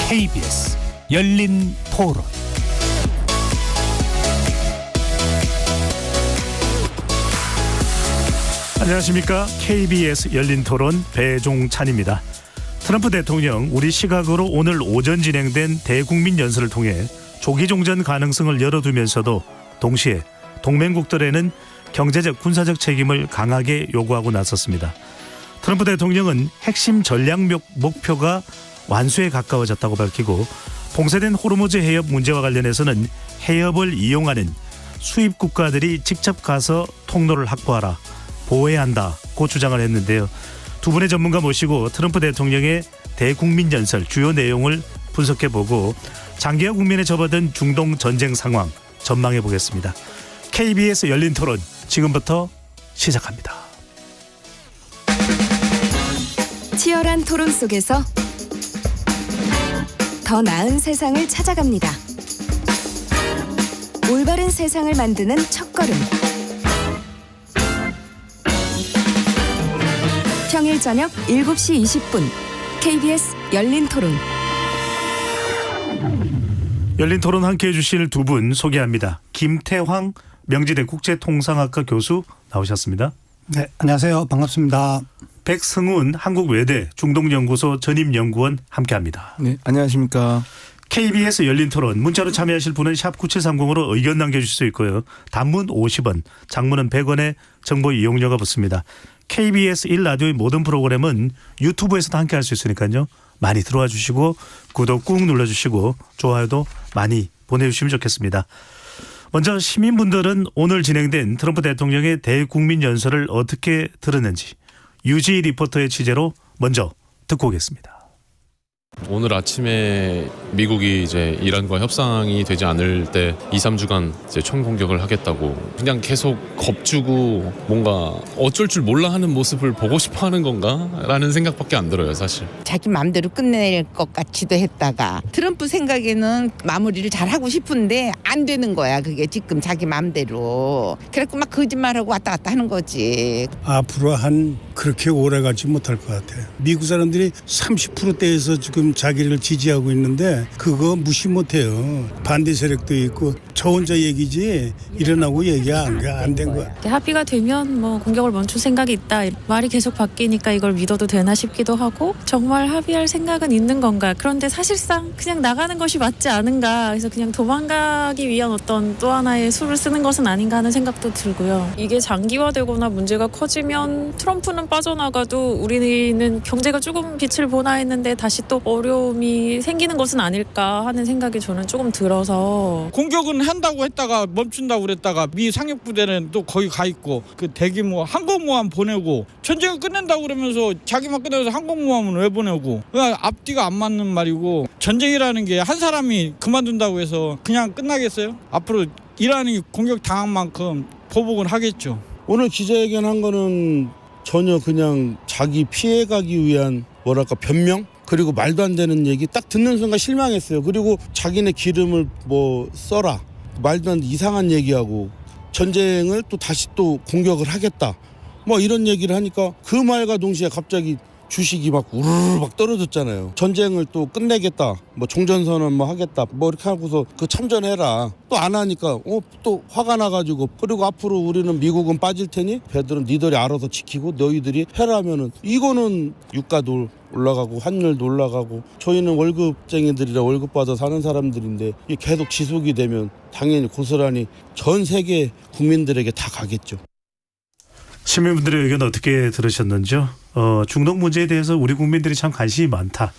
KBS 열린 토론. 안녕하십니까. KBS 열린 토론 배종찬입니다. 트럼프 대통령 우리 시각으로 오늘 오전 진행된 대국민 연설을 통해 조기 종전 가능성을 열어두면서도 동시에 동맹국들에는 경제적 군사적 책임을 강하게 요구하고 나섰습니다. 트럼프 대통령은 핵심 전략 목표가 완수에 가까워졌다고 밝히고 봉쇄된 호르무즈 해협 문제와 관련해서는 해협을 이용하는 수입 국가들이 직접 가서 통로를 확보하라, 보호해야 한다고 주장을 했는데요. 두 분의 전문가 모시고 트럼프 대통령의 대국민 연설 주요 내용을 분석해보고 장기화 국면에 접어든 중동 전쟁 상황 전망해 보겠습니다. KBS 열린 토론 지금부터 시작합니다. 치열한 토론 속에서 더 나은 세상을 찾아갑니다. 올바른 세상을 만드는 첫걸음. 평일 저녁 7시 20분 KBS 열린 토론. 열린 토론 함께해 주실 두 분 소개합니다. 김태황 명지대 국제통상학과 교수 나오셨습니다. 네, 안녕하세요. 반갑습니다. 백승훈 한국외대 중동연구소 전임연구원 함께합니다. 네, 안녕하십니까. KBS 열린 토론 문자로 참여하실 분은 샵 9730으로 의견 남겨주실 수 있고요. 단문 50원, 장문은 100원의 정보 이용료가 붙습니다. KBS 1라디오의 모든 프로그램은 유튜브에서도 함께할 수 있으니까요. 많이 들어와 주시고 구독 꾹 눌러주시고 좋아요도 많이 보내주시면 좋겠습니다. 먼저 시민분들은 오늘 진행된 트럼프 대통령의 대국민 연설을 어떻게 들었는지 유지 리포터의 취재로 먼저 듣고 오겠습니다. 오늘 아침에 미국이 이제 이란과 협상이 되지 않을 때 2-3주간 이제 총 공격을 하겠다고 그냥 계속 겁주고 뭔가 어쩔 줄 몰라 하는 모습을 보고 싶어 하는 건가라는 생각밖에 안 들어요, 사실. 자기 마음대로 끝낼 것 같기도 했다가 트럼프 생각에는 마무리를 잘 하고 싶은데 안 되는 거야. 그게 지금 자기 마음대로. 그래갖고 막 거짓말하고 왔다 갔다 하는 거지. 앞으로 한 그렇게 오래 가지 못할 것 같아요. 미국 사람들이 30%대에서 지금 자기를 지지하고 있는데 그거 무시 못해요. 반대 세력도 있고 저 혼자 얘기지 일어나고 얘기 안 된 거야. 합의가 되면 뭐 공격을 멈출 생각이 있다. 말이 계속 바뀌니까 이걸 믿어도 되나 싶기도 하고 정말 합의할 생각은 있는 건가. 그런데 사실상 그냥 나가는 것이 맞지 않은가. 그래서 그냥 도망가기 위한 어떤 또 하나의 수를 쓰는 것은 아닌가 하는 생각도 들고요. 이게 장기화되거나 문제가 커지면 트럼프는 빠져나가도 우리는 경제가 조금 빛을 보나 했는데 다시 또 어려움이 생기는 것은 아닐까 하는 생각이 저는 조금 들어서. 공격은 한다고 했다가 멈춘다고 그랬다가 미 상륙부대는 또 거기 가 있고 그 대규모 항공모함 보내고 전쟁을 끝낸다고 그러면서 자기만 끝내서 항공모함은 왜 보내고 앞뒤가 안 맞는 말이고 전쟁이라는 게 한 사람이 그만둔다고 해서 그냥 끝나겠어요? 앞으로 이란이 공격 당한 만큼 보복은 하겠죠. 오늘 기자회견한 거는 전혀 그냥 자기 피해가기 위한 뭐랄까 변명? 그리고 말도 안 되는 얘기 딱 듣는 순간 실망했어요. 그리고 자기네 기름을 뭐 써라. 말도 안 이상한 얘기하고 전쟁을 또 다시 또 공격을 하겠다. 뭐 이런 얘기를 하니까 그 말과 동시에 갑자기 주식이 막 우르르 막 떨어졌잖아요. 전쟁을 또 끝내겠다. 뭐 종전선언 뭐 하겠다. 뭐 이렇게 하고서 그 참전해라. 또 안 하니까 또 화가 나가지고 그리고 앞으로 우리는 미국은 빠질 테니 배들은 니들이 알아서 지키고 너희들이 해라면은 이거는 유가도 올라가고 환율도 올라가고 저희는 월급쟁이들이라 월급 받아 사는 사람들인데 이게 계속 지속이 되면 당연히 고스란히 전 세계 국민들에게 다 가겠죠. 시민분들의 의견 어떻게 들으셨는지요? 중동 문제에 대해서 우리 국민들이 참 관심이 많다.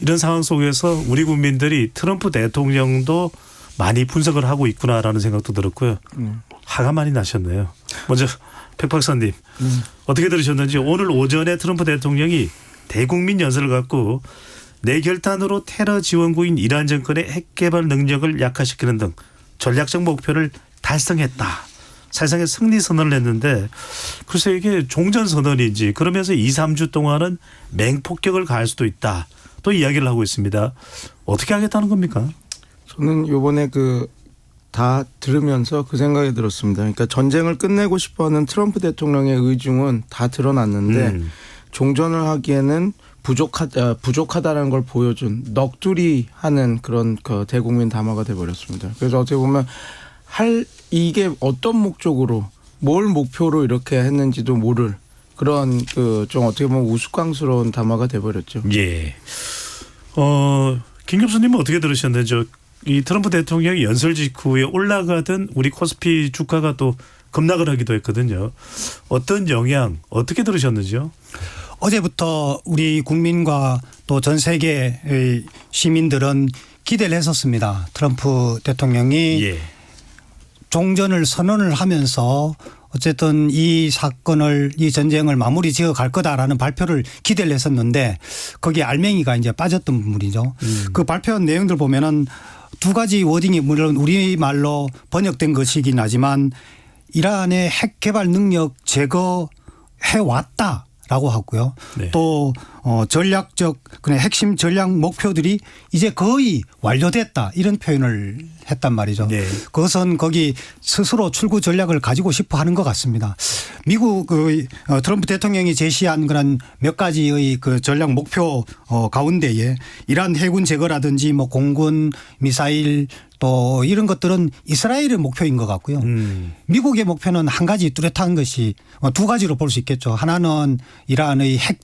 이런 상황 속에서 우리 국민들이 트럼프 대통령도 많이 분석을 하고 있구나라는 생각도 들었고요. 화가 많이 나셨네요. 먼저 백 박사님 어떻게 들으셨는지 오늘 오전에 트럼프 대통령이 대국민 연설을 갖고 내 결단으로 테러 지원국인 이란 정권의 핵 개발 능력을 약화시키는 등 전략적 목표를 달성했다. 사실상의 승리 선언을 했는데 글쎄 이게 종전 선언인지 그러면서 2, 3주 동안은 맹폭격을 가할 수도 있다. 또 이야기를 하고 있습니다. 어떻게 하겠다는 겁니까? 저는 요번에 다 들으면서 그 생각이 들었습니다. 그러니까 전쟁을 끝내고 싶어하는 트럼프 대통령의 의중은 다 드러났는데 종전을 하기에는 부족하다는 걸 보여준 넋두리 하는 그런 대국민 담화가 돼버렸습니다. 그래서 어떻게 보면 이게 어떤 목적으로 뭘 목표로 이렇게 했는지도 모를 그런 좀 어떻게 보면 우스꽝스러운 담화가 돼버렸죠. 예. 김 교수님은 어떻게 들으셨는지 이 트럼프 대통령이 연설 직후에 올라가던 우리 코스피 주가가 또 급락을 하기도 했거든요. 어떤 영향 어떻게 들으셨는지요? 어제부터 우리 국민과 또 전 세계의 시민들은 기대를 했었습니다. 트럼프 대통령이 예. 종전을 선언을 하면서 어쨌든 이 전쟁을 마무리 지어 갈 거다라는 발표를 기대를 했었는데 거기에 알맹이가 이제 빠졌던 부분이죠. 그 발표한 내용들 보면은 두 가지 워딩이 물론 우리말로 번역된 것이긴 하지만 이란의 핵 개발 능력 제거해 왔다라고 하고요. 네. 또 전략적 그냥 핵심 전략 목표들이 이제 거의 완료됐다 이런 표현을 했단 말이죠. 네. 그것은 거기 스스로 출구 전략을 가지고 싶어 하는 것 같습니다. 미국 트럼프 대통령이 제시한 그런 몇 가지의 그 전략 목표 가운데에 이란 해군 제거라든지 뭐 공군 미사일 또 이런 것들은 이스라엘의 목표인 것 같고요. 미국의 목표는 한 가지 뚜렷한 것이 두 가지로 볼 수 있겠죠. 하나는 이란의 핵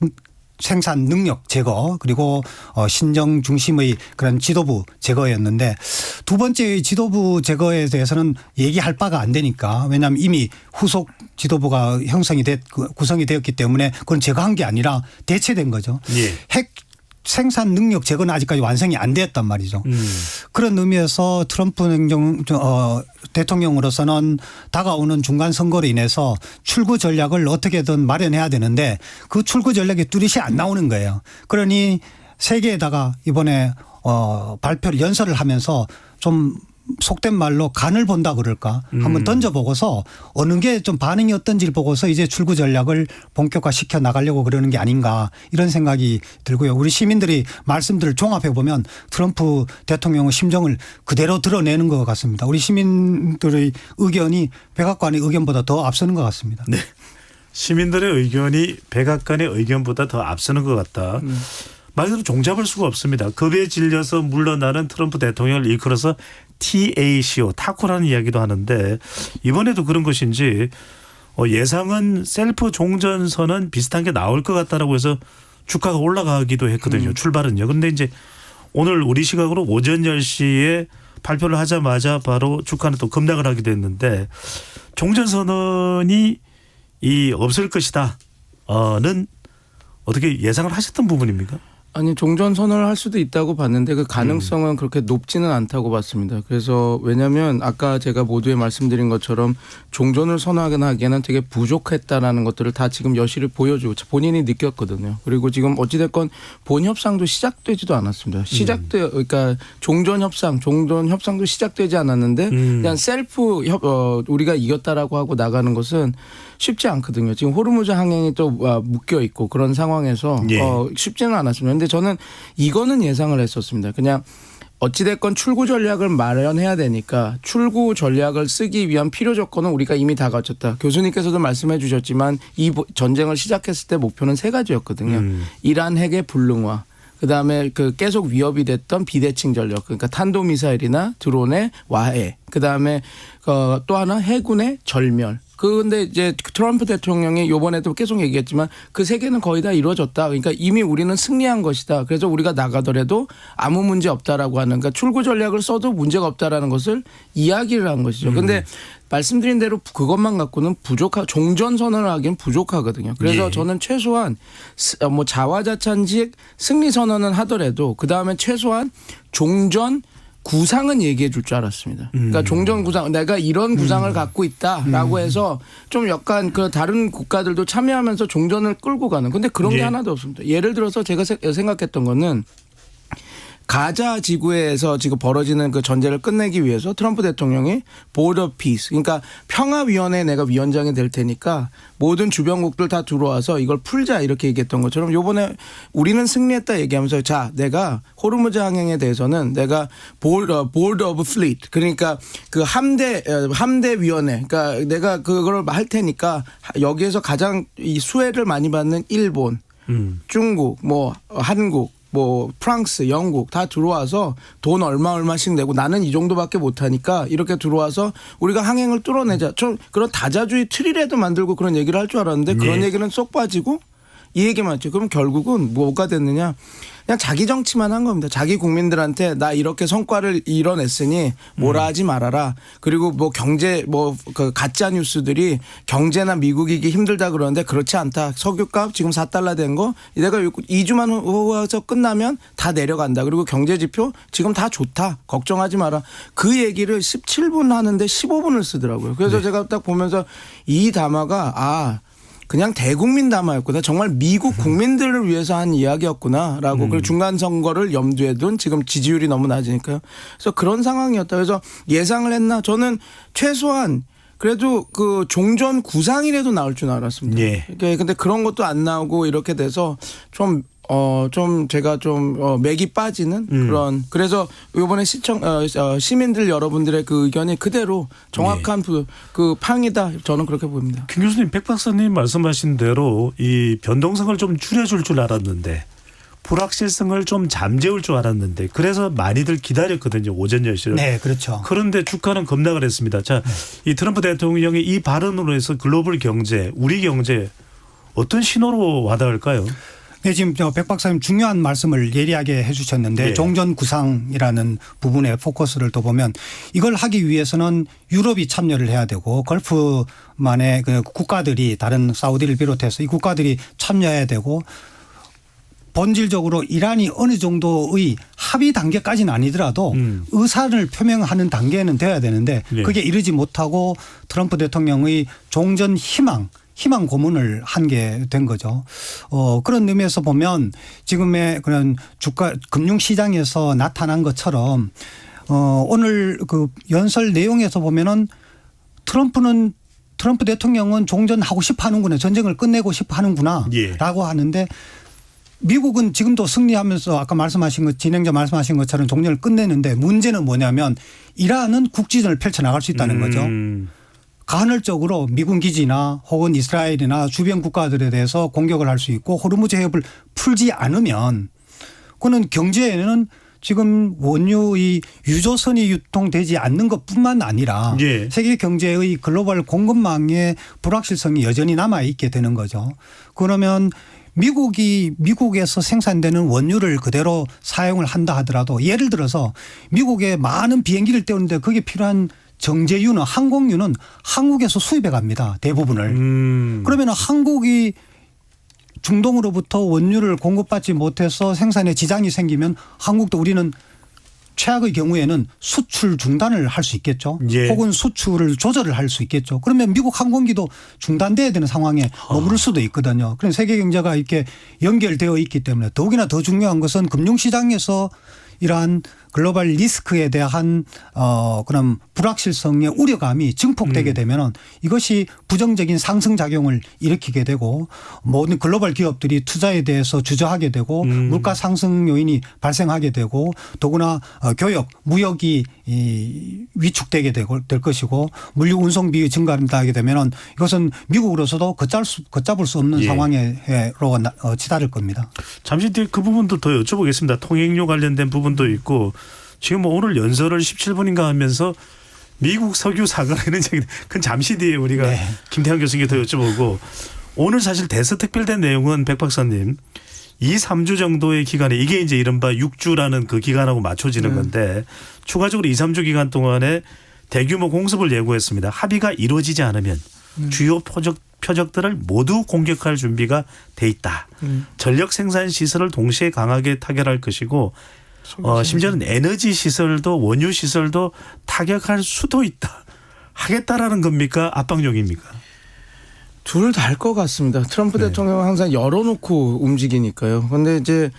생산 능력 제거 그리고 신정 중심의 그런 지도부 제거였는데 두 번째의 지도부 제거에 대해서는 얘기할 바가 안 되니까 왜냐하면 이미 후속 지도부가 구성이 되었기 때문에 그건 제거한 게 아니라 대체된 거죠. 예. 핵 생산 능력 제거는 아직까지 완성이 안 되었단 말이죠. 그런 의미에서 트럼프 대통령으로서는 다가오는 중간 선거로 인해서 출구 전략을 어떻게든 마련해야 되는데 그 출구 전략이 뚜렷이 안 나오는 거예요. 그러니 세계에다가 이번에 발표를 연설을 하면서 좀 속된 말로 간을 본다 그럴까 한번 던져보고서 어느 게 좀 반응이 어떤지를 보고서 이제 출구 전략을 본격화시켜 나가려고 그러는 게 아닌가 이런 생각이 들고요. 우리 시민들이 말씀들을 종합해 보면 트럼프 대통령의 심정을 그대로 드러내는 것 같습니다. 우리 시민들의 의견이 백악관의 의견보다 더 앞서는 것 같습니다. 네. 시민들의 의견이 백악관의 의견보다 더 앞서는 것 같다. 말 그대로 종잡을 수가 없습니다. 겁에 질려서 물러나는 트럼프 대통령을 일컬어서 TACO, 타코라는 이야기도 하는데 이번에도 그런 것인지 예상은 셀프 종전선언 비슷한 게 나올 것 같다라고 해서 주가가 올라가기도 했거든요. 출발은요. 그런데 이제 오늘 우리 시각으로 오전 10시에 발표를 하자마자 바로 주가는 또 급락을 하기도 했는데 종전선언이 없을 것이다는 어떻게 예상을 하셨던 부분입니까? 아니 종전 선언을 할 수도 있다고 봤는데 그 가능성은 그렇게 높지는 않다고 봤습니다. 그래서 왜냐하면 아까 제가 모두에 말씀드린 것처럼 종전을 선언하기에는 되게 부족했다라는 것들을 다 지금 여실히 보여주고 본인이 느꼈거든요. 그리고 지금 어찌됐건 본 협상도 시작되지도 않았습니다. 그러니까 종전 협상도 시작되지 않았는데 그냥 셀프 우리가 이겼다라고 하고 나가는 것은 쉽지 않거든요. 지금 호르무즈 항행이 또 묶여 있고 그런 상황에서 예. 쉽지는 않았습니다. 그런데 저는 이거는 예상을 했었습니다. 그냥 어찌됐건 출구 전략을 마련해야 되니까 출구 전략을 쓰기 위한 필요 조건은 우리가 이미 다 갖췄다. 교수님께서도 말씀해 주셨지만 이 전쟁을 시작했을 때 목표는 세 가지였거든요. 이란 핵의 불능화. 그다음에 계속 위협이 됐던 비대칭 전력. 그러니까 탄도미사일이나 드론의 와해. 그다음에 또 하나 해군의 절멸. 근데 이제 트럼프 대통령이 이번에도 계속 얘기했지만 그 세 개는 거의 다 이루어졌다. 그러니까 이미 우리는 승리한 것이다. 그래서 우리가 나가더라도 아무 문제 없다라고 하는 그러니까 출구 전략을 써도 문제가 없다라는 것을 이야기를 한 것이죠. 그런데 말씀드린 대로 그것만 갖고는 종전 선언을 하기엔 부족하거든요. 그래서 예. 저는 저는 최소한 자화자찬식 승리 선언은 하더라도 그다음에 최소한 종전 구상은 얘기해 줄 줄 알았습니다. 그러니까 종전 구상 내가 이런 구상을 갖고 있다라고 해서 좀 약간 다른 국가들도 참여하면서 종전을 끌고 가는. 근데 그런 게 예. 하나도 없습니다. 예를 들어서 제가 생각했던 거는 가자 지구에서 지금 벌어지는 그 전쟁을 끝내기 위해서 트럼프 대통령이 보더 피스, 그러니까 평화위원회에 내가 위원장이 될 테니까 모든 주변국들 다 들어와서 이걸 풀자 이렇게 얘기했던 것처럼 요번에 우리는 승리했다 얘기하면서 자 내가 호르무즈 항행에 대해서는 내가 보드 오브 플리트, 그러니까 그 함대 위원회, 그러니까 내가 그걸 할 테니까 여기에서 가장 이 수혜를 많이 받는 일본, 중국, 뭐 한국, 뭐 프랑스, 영국 다 들어와서 돈 얼마씩 내고 나는 이 정도밖에 못하니까 이렇게 들어와서 우리가 항행을 뚫어내자. 좀 그런 다자주의 트리라도 만들고 그런 얘기를 할 줄 알았는데 그런 얘기는 쏙 빠지고 이 얘기만 했죠. 그럼 결국은 뭐가 됐느냐. 그냥 자기 정치만 한 겁니다. 자기 국민들한테 나 이렇게 성과를 이뤄냈으니 뭐라 하지 말아라. 그리고 뭐 경제 그 가짜 뉴스들이 경제나 미국이 이기 힘들다 그러는데 그렇지 않다. 석유값 지금 4달러 된 거 내가 2주만 후에서 끝나면 다 내려간다. 그리고 경제 지표 지금 다 좋다. 걱정하지 마라. 그 얘기를 17분 하는데 15분을 쓰더라고요. 그래서 제가 딱 보면서 이 담화가 그냥 대국민 담화였구나. 정말 미국 국민들을 위해서 한 이야기였구나라고. 그리고 중간 선거를 염두에 둔 지금 지지율이 너무 낮으니까요. 그래서 그런 상황이었다. 그래서 예상을 했나? 저는 최소한 그래도 그 종전 구상이라도 나올 줄 알았습니다. 예. 근데 그런 것도 안 나오고 이렇게 돼서 좀 제가 좀 맥이 빠지는 그런. 그래서 이번에 시민들 여러분들의 그 의견이 그대로 정확한 그 팡이다. 저는 그렇게 보입니다. 김 교수님, 백 박사님 말씀하신 대로 이 변동성을 좀 줄여줄 줄 알았는데 불확실성을 좀 잠재울 줄 알았는데 그래서 많이들 기다렸거든요. 오전 10시를. 네, 그렇죠. 그런데 주가는 급락을 했습니다. 자, 이 트럼프 대통령의 이 발언으로 해서 글로벌 경제, 우리 경제 어떤 신호로 와닿을까요? 네, 지금 백 박사님 중요한 말씀을 예리하게 해 주셨는데 예. 종전 구상이라는 부분에 포커스를 더 보면 이걸 하기 위해서는 유럽이 참여를 해야 되고 걸프만의 그 국가들이 다른 사우디를 비롯해서 이 국가들이 참여해야 되고 본질적으로 이란이 어느 정도의 합의 단계까지는 아니더라도 의사를 표명하는 단계는 돼야 되는데 예. 그게 이르지 못하고 트럼프 대통령의 종전 희망 고문을 한 게 된 거죠. 그런 의미에서 보면 지금의 그런 주가 금융시장에서 나타난 것처럼 오늘 그 연설 내용에서 보면은 트럼프 대통령은 종전하고 싶어 하는구나. 전쟁을 끝내고 싶어 하는구나. 예. 라고 하는데 미국은 지금도 승리하면서 아까 진행자 말씀하신 것처럼 종전을 끝내는데 문제는 뭐냐면 이란은 국지전을 펼쳐나갈 수 있다는 거죠. 간헐적으로 미군 기지나 혹은 이스라엘이나 주변 국가들에 대해서 공격을 할 수 있고 호르무즈 해협을 풀지 않으면 그는 경제에는 지금 원유의 유조선이 유통되지 않는 것뿐만 아니라 예. 세계 경제의 글로벌 공급망의 불확실성이 여전히 남아있게 되는 거죠. 그러면 미국에서 생산되는 원유를 그대로 사용을 한다 하더라도 예를 들어서 미국에 많은 비행기를 떼우는데 거기에 필요한 정제유는 항공유는 한국에서 수입해 갑니다. 대부분을. 그러면 한국이 중동으로부터 원유를 공급받지 못해서 생산에 지장이 생기면 한국도 우리는 최악의 경우에는 수출 중단을 할 수 있겠죠. 예. 혹은 수출을 조절을 할 수 있겠죠. 그러면 미국 항공기도 중단돼야 되는 상황에 머무를 수도 있거든요. 그럼 세계 경제가 이렇게 연결되어 있기 때문에 더욱이나 더 중요한 것은 금융시장에서 이러한 글로벌 리스크에 대한 그런 불확실성의 우려감이 증폭되게 되면은 이것이 부정적인 상승 작용을 일으키게 되고 모든 글로벌 기업들이 투자에 대해서 주저하게 되고 물가 상승 요인이 발생하게 되고 더구나 교역, 무역이 위축되게 될 것이고 물류 운송비 증가를 하게 되면은 이것은 미국으로서도 걷잡을 수 없는 예. 상황으로 치달을 겁니다. 잠시 뒤에 그 부분도 더 여쭤보겠습니다. 통행료 관련된 부분도 있고 지금 오늘 연설을 17분인가 하면서 미국 석유 사과라는 얘기 그건 잠시 뒤에 우리가 네. 김태환 교수님께 더 여쭤보고 오늘 사실 대서특별된 내용은 백 박사님 2-3주 정도의 기간에 이게 이제 이른바 6주라는 그 기간하고 맞춰지는 건데 추가적으로 2-3주 기간 동안에 대규모 공습을 예고했습니다. 합의가 이루어지지 않으면 주요 표적들을 모두 공격할 준비가 돼 있다. 전력 생산 시설을 동시에 강하게 타결할 것이고 심지어는 에너지 시설도 원유 시설도 타격할 수도 있다. 하겠다라는 겁니까? 압박용입니까? 둘 다 할 것 같습니다. 트럼프 대통령은 항상 열어놓고 움직이니까요. 그런데 이제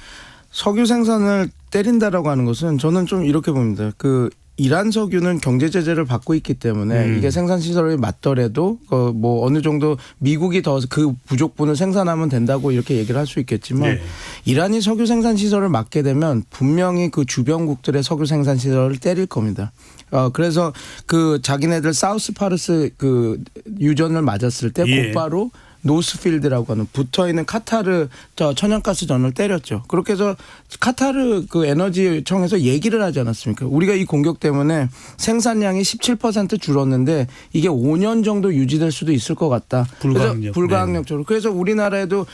석유 생산을 때린다라고 하는 것은 저는 좀 이렇게 봅니다. 그 이란 석유는 경제 제재를 받고 있기 때문에 이게 생산 시설이 맞더라도 뭐 어느 정도 미국이 더 그 부족분을 생산하면 된다고 이렇게 얘기를 할 수 있겠지만 이란이 석유 생산 시설을 막게 되면 분명히 그 주변국들의 석유 생산 시설을 때릴 겁니다. 그래서 그 자기네들 사우스 파르스 그 유전을 맞았을 때 곧바로 노스필드라고 하는 붙어있는 카타르 천연가스 전을 때렸죠. 그렇게 해서 카타르 그 에너지청에서 얘기를 하지 않았습니까? 우리가 이 공격 때문에 생산량이 17% 줄었는데 이게 5년 정도 유지될 수도 있을 것 같다. 불가항력적으로. 그래서 우리나라에도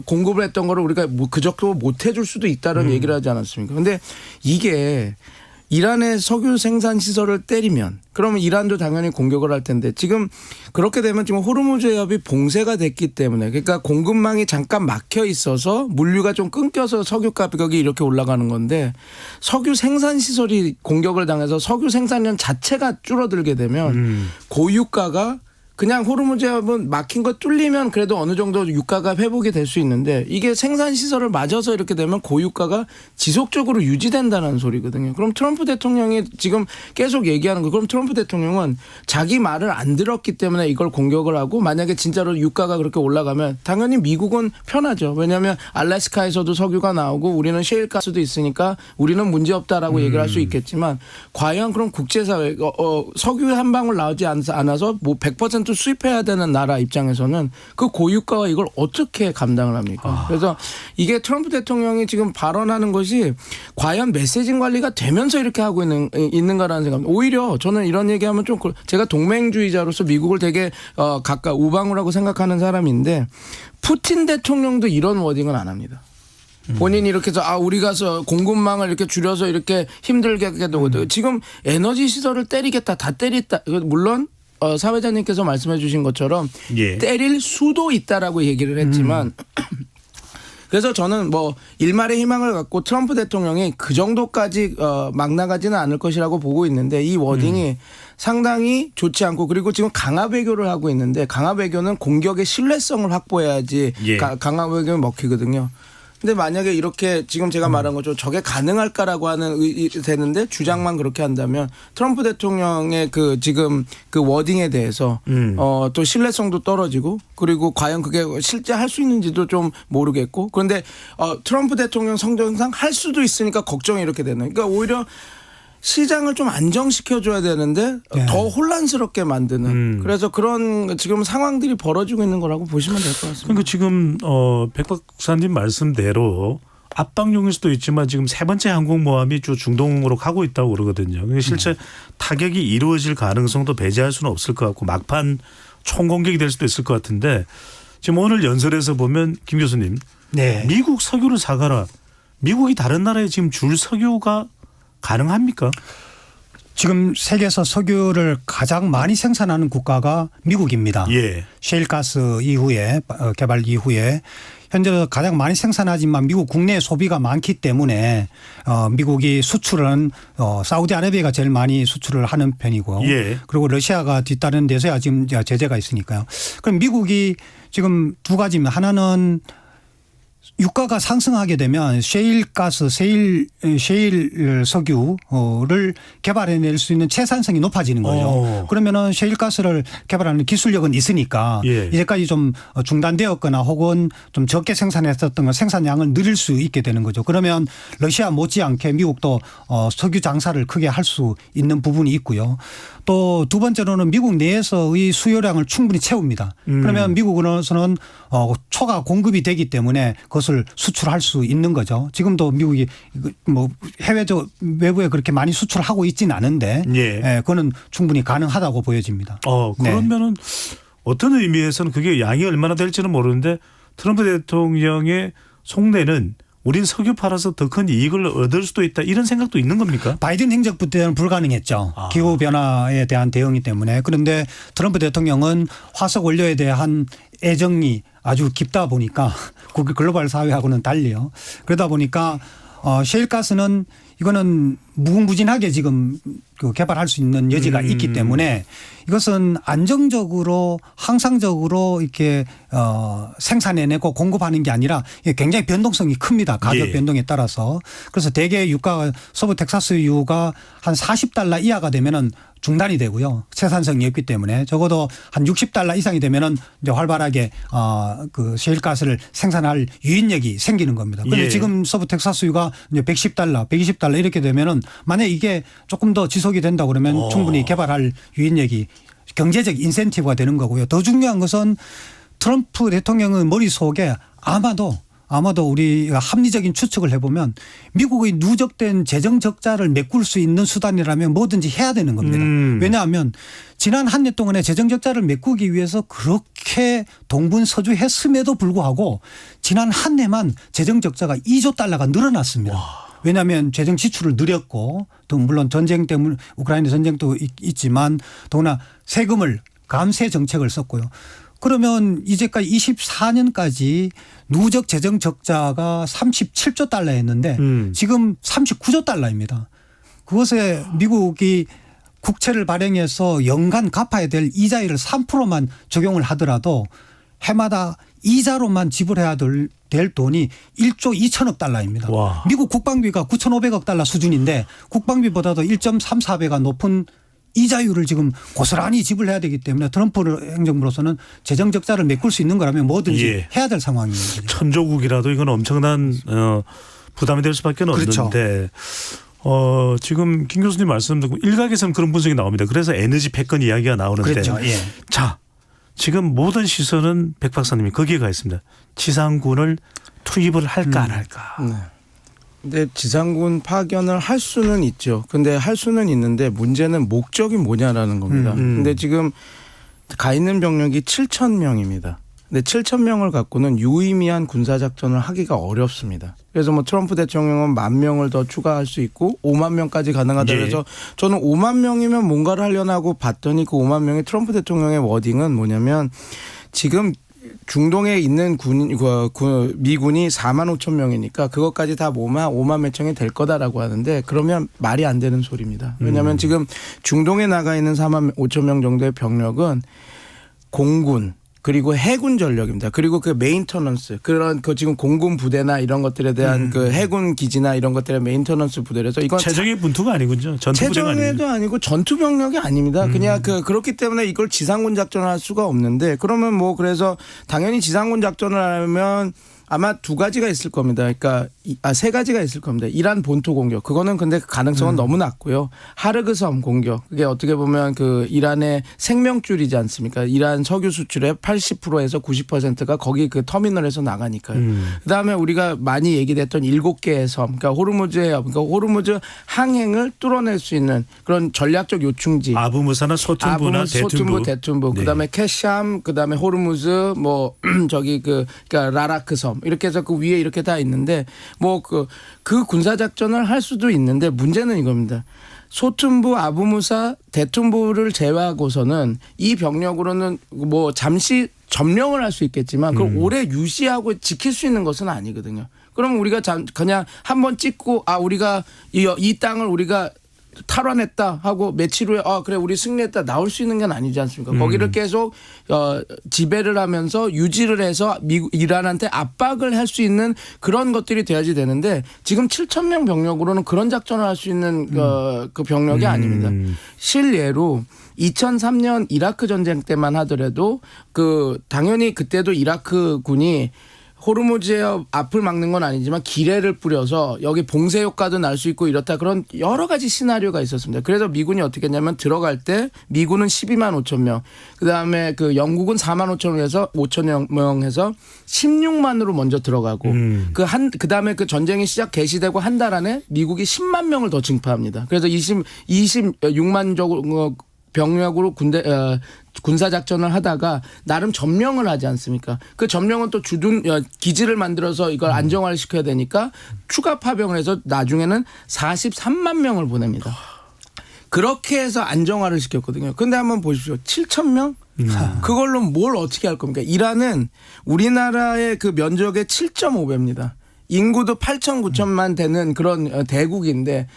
공급을 했던 거를 우리가 그 정도 못 해줄 수도 있다는 얘기를 하지 않았습니까? 근데 이게 이란의 석유 생산 시설을 때리면 그러면 이란도 당연히 공격을 할 텐데 지금 그렇게 되면 지금 호르무즈 해협이 봉쇄가 됐기 때문에 그러니까 공급망이 잠깐 막혀 있어서 물류가 좀 끊겨서 석유 가격이 이렇게 올라가는 건데 석유 생산 시설이 공격을 당해서 석유 생산량 자체가 줄어들게 되면 고유가가 그냥 호르무즈 해협은 막힌 거 뚫리면 그래도 어느 정도 유가가 회복이 될 수 있는데 이게 생산 시설을 맞아서 이렇게 되면 고유가가 지속적으로 유지된다는 소리거든요. 그럼 트럼프 대통령이 지금 계속 얘기하는 거 그럼 트럼프 대통령은 자기 말을 안 들었기 때문에 이걸 공격을 하고 만약에 진짜로 유가가 그렇게 올라가면 당연히 미국은 편하죠. 왜냐하면 알래스카에서도 석유가 나오고 우리는 셰일가스도 있으니까 우리는 문제없다라고 얘기를 할 수 있겠지만 과연 그럼 국제사회 석유 한 방울 나오지 않아서 뭐 100% 수입해야 되는 나라 입장에서는 그 고유가와 이걸 어떻게 감당을 합니까? 그래서 이게 트럼프 대통령이 지금 발언하는 것이 과연 메시징 관리가 되면서 이렇게 하고 있는가라는 생각입니다. 오히려 저는 이런 얘기하면 좀 제가 동맹주의자로서 미국을 되게 가까 우방우라고 생각하는 사람인데 푸틴 대통령도 이런 워딩은 안 합니다. 본인이 이렇게 해서 우리가 공급망을 이렇게 줄여서 이렇게 힘들게 하겠다고 지금 에너지 시설을 때리겠다 다 때리겠다 물론 사회자님께서 말씀해 주신 것처럼 때릴 수도 있다라고 얘기를 했지만 그래서 저는 뭐 일말의 희망을 갖고 트럼프 대통령이 그 정도까지 막 나가지는 않을 것이라고 보고 있는데 이 워딩이 상당히 좋지 않고 그리고 지금 강압 외교를 하고 있는데 강압 외교는 공격의 신뢰성을 확보해야지 강압 외교는 먹히거든요. 근데 만약에 이렇게 지금 제가 말한 거죠. 저게 가능할까라고 하는 되는데 주장만 그렇게 한다면 트럼프 대통령의 그 지금 그 워딩에 대해서 또 신뢰성도 떨어지고 그리고 과연 그게 실제 할 수 있는지도 좀 모르겠고 그런데 트럼프 대통령 성정상 할 수도 있으니까 걱정이 이렇게 되는. 그러니까 오히려 시장을 좀 안정시켜줘야 되는데 더 혼란스럽게 만드는 그래서 그런 지금 상황들이 벌어지고 있는 거라고 보시면 될 것 같습니다. 그러니까 지금 백 박사님 말씀대로 압박용일 수도 있지만 지금 세 번째 항공모함이 주 중동으로 가고 있다고 그러거든요. 그러니까 실제 타격이 이루어질 가능성도 배제할 수는 없을 것 같고 막판 총공격이 될 수도 있을 것 같은데 지금 오늘 연설에서 보면 김 교수님 미국 석유를 사가라. 미국이 다른 나라에 지금 줄 석유가 가능합니까? 지금 세계에서 석유를 가장 많이 생산하는 국가가 미국입니다. 셰일가스 이후에 개발 이후에 현재 가장 많이 생산하지만 미국 국내 소비가 많기 때문에 미국이 수출은 사우디아라비아가 제일 많이 수출을 하는 편이고 그리고 러시아가 뒤따르는 데서야 지금 제재가 있으니까요. 그럼 미국이 지금 두 가지입니다. 하나는 유가가 상승하게 되면 셰일가스, 셰일 석유를 개발해낼 수 있는 채산성이 높아지는 거죠. 그러면은 셰일가스를 개발하는 기술력은 있으니까 이제까지 좀 중단되었거나 혹은 좀 적게 생산했었던 거 생산량을 늘릴 수 있게 되는 거죠. 그러면 러시아 못지않게 미국도 석유 장사를 크게 할 수 있는 부분이 있고요. 또 두 번째로는 미국 내에서의 수요량을 충분히 채웁니다. 그러면 미국으로서는 초과 공급이 되기 때문에 그것을 수출할 수 있는 거죠. 지금도 미국이 뭐 해외적 외부에 그렇게 많이 수출하고 있지는 않은데 그거는 충분히 가능하다고 보여집니다. 그러면은 어떤 의미에서는 그게 양이 얼마나 될지는 모르는데 트럼프 대통령의 속내는 우린 석유 팔아서 더 큰 이익을 얻을 수도 있다 이런 생각도 있는 겁니까? 바이든 행정부 때는 불가능했죠. 기후변화에 대한 대응이 때문에. 그런데 트럼프 대통령은 화석 원료에 대한 애정이 아주 깊다 보니까 글로벌 사회하고는 달리요. 그러다 보니까 셰일가스는 이거는 무궁무진하게 지금 그 개발할 수 있는 여지가 있기 때문에 이것은 안정적으로 항상적으로 이렇게 생산해내고 공급하는 게 아니라 굉장히 변동성이 큽니다. 가격 예. 변동에 따라서. 그래서 대개 유가가 서부 텍사스유가 한 $40 이하가 되면은 중단이 되고요. 생산성이 없기 때문에 적어도 한 $60 이상이 되면은 이제 활발하게 그 셰일가스를 생산할 유인력이 생기는 겁니다. 그런데 예. 지금 서부 텍사스유가 이제 $110, $120 이렇게 되면은 만약 이게 조금 더 지속이 된다 그러면 충분히 개발할 유인력이 경제적 인센티브가 되는 거고요. 더 중요한 것은 트럼프 대통령의 머릿속에 아마도 우리가 합리적인 추측을 해보면 미국의 누적된 재정 적자를 메꿀 수 있는 수단이라면 뭐든지 해야 되는 겁니다. 왜냐하면 지난 한 해 동안에 재정 적자를 메꾸기 위해서 그렇게 동분서주했음에도 불구하고 지난 한 해만 재정 적자가 $2조 늘어났습니다. 왜냐하면 재정 지출을 늘렸고 또 물론 전쟁 때문에 우크라이나 전쟁도 있지만 더구나 세금을 감세 정책을 썼고요. 그러면 이제까지 24년까지 누적 재정 적자가 $37조 지금 $39조. 그것에 미국이 국채를 발행해서 연간 갚아야 될 이자율을 3%만 적용을 하더라도 해마다 이자로만 지불해야 될 돈이 $1조 2천억 달러입니다. 와. 미국 국방비가 $9,500억 달러 수준인데 국방비보다도 1.34배가 높은 이자율을 지금 고스란히 지불해야 되기 때문에 트럼프 행정부로서는 재정 적자를 메꿀 수 있는 거라면 뭐든지 예. 해야 될 상황입니다. 천조국이라도 이건 엄청난 부담이 될 수밖에 그렇죠. 없는데 지금 김 교수님 말씀 듣고 일각에서는 그런 분석이 나옵니다. 그래서 에너지 패권 이야기가 나오는데 그렇죠. 예. 자 지금 모든 시선은 백 박사님이 거기에 가 있습니다. 지상군을 투입을 할까 안 할까. 네. 근데 지상군 파견을 할 수는 있죠. 근데 할 수는 있는데 문제는 목적이 뭐냐라는 겁니다. 근데 지금 가 있는 병력이 7,000명입니다. 근데 7,000명을 갖고는 유의미한 군사작전을 하기가 어렵습니다. 그래서 뭐 트럼프 대통령은 10,000명을 더 추가할 수 있고 5만 명까지 가능하다 그래서 저는 5만 명이면 뭔가를 하려고 봤더니 그 5만 명이 트럼프 대통령의 워딩은 뭐냐면 지금 중동에 있는 미군이 4만 5천 명이니까 그것까지 다 모으면 5만 몇 명이 될 거다라고 하는데 그러면 말이 안 되는 소리입니다. 왜냐하면 지금 중동에 나가 있는 4만 5천 명 정도의 병력은 공군 그리고 해군 전력입니다. 그리고 그 메인터넌스 그런 그 지금 공군 부대나 이런 것들에 대한 그 해군 기지나 이런 것들의 메인터넌스 부대라서 이건 최적의 분투가 아니군요. 전투부대가 최종에도 아니고 전투 병력이 아닙니다. 그냥 그렇기 때문에 이걸 지상군 작전을 할 수가 없는데 그러면 뭐 그래서 당연히 지상군 작전을 하면 아마 두 가지가 있을 겁니다. 그러니까 세 가지가 있을 겁니다. 이란 본토 공격. 그거는 근데 가능성은 너무 낮고요. 하르그 섬 공격. 그게 어떻게 보면 그 이란의 생명줄이지 않습니까? 이란 석유 수출의 80%에서 90%가 거기 그 터미널에서 나가니까요. 그다음에 우리가 많이 얘기됐던 7개의 섬. 그러니까 호르무즈 항행을 뚫어낼 수 있는 그런 전략적 요충지. 아부무사나 소툰부나 대툰부. 네. 그다음에 캐샴, 그다음에 호르무즈 뭐 저기 그러니까 라라크 섬. 이렇게 해서 그 위에 이렇게 다 있는데 뭐 그 군사 작전을 할 수도 있는데 문제는 이겁니다. 소툰부, 아부무사, 대툰부를 제외하고서는 이 병력으로는 뭐 잠시 점령을 할 수 있겠지만 그걸 오래 유지하고 지킬 수 있는 것은 아니거든요. 그럼 우리가 그냥 한번 찍고 우리가 이 땅을 우리가 탈환했다 하고 며칠 후에 그래 우리 승리했다 나올 수 있는 건 아니지 않습니까? 거기를 계속 지배를 하면서 유지를 해서 이란한테 압박을 할 수 있는 그런 것들이 돼야지 되는데 지금 7,000명 병력으로는 그런 작전을 할 수 있는 그 병력이 아닙니다. 실례로 2003년 이라크 전쟁 때만 하더라도 당연히 그때도 이라크 군이 호르무즈의 앞을 막는 건 아니지만 기뢰를 뿌려서 여기 봉쇄 효과도 날 수 있고 이렇다 그런 여러 가지 시나리오가 있었습니다. 그래서 미군이 어떻게 했냐면 들어갈 때 미군은 12만 5천 명, 그다음에 영국은 4만 5천 명 해서 16만으로 먼저 들어가고 그다음에 그 전쟁이 개시되고 한 달 안에 미국이 10만 명을 더 징파합니다. 그래서 26만 병력으로 군사작전을 하다가 나름 점령을 하지 않습니까? 그 점령은 또 기지를 만들어서 이걸 안정화를 시켜야 되니까 추가 파병을 해서 나중에는 43만 명을 보냅니다. 그렇게 해서 안정화를 시켰거든요. 그런데 한번 보십시오. 7,000명? 그걸로 뭘 어떻게 할 겁니까? 이란은 우리나라의 그 면적의 7.5배입니다. 인구도 8천 9천만 되는 그런 대국인데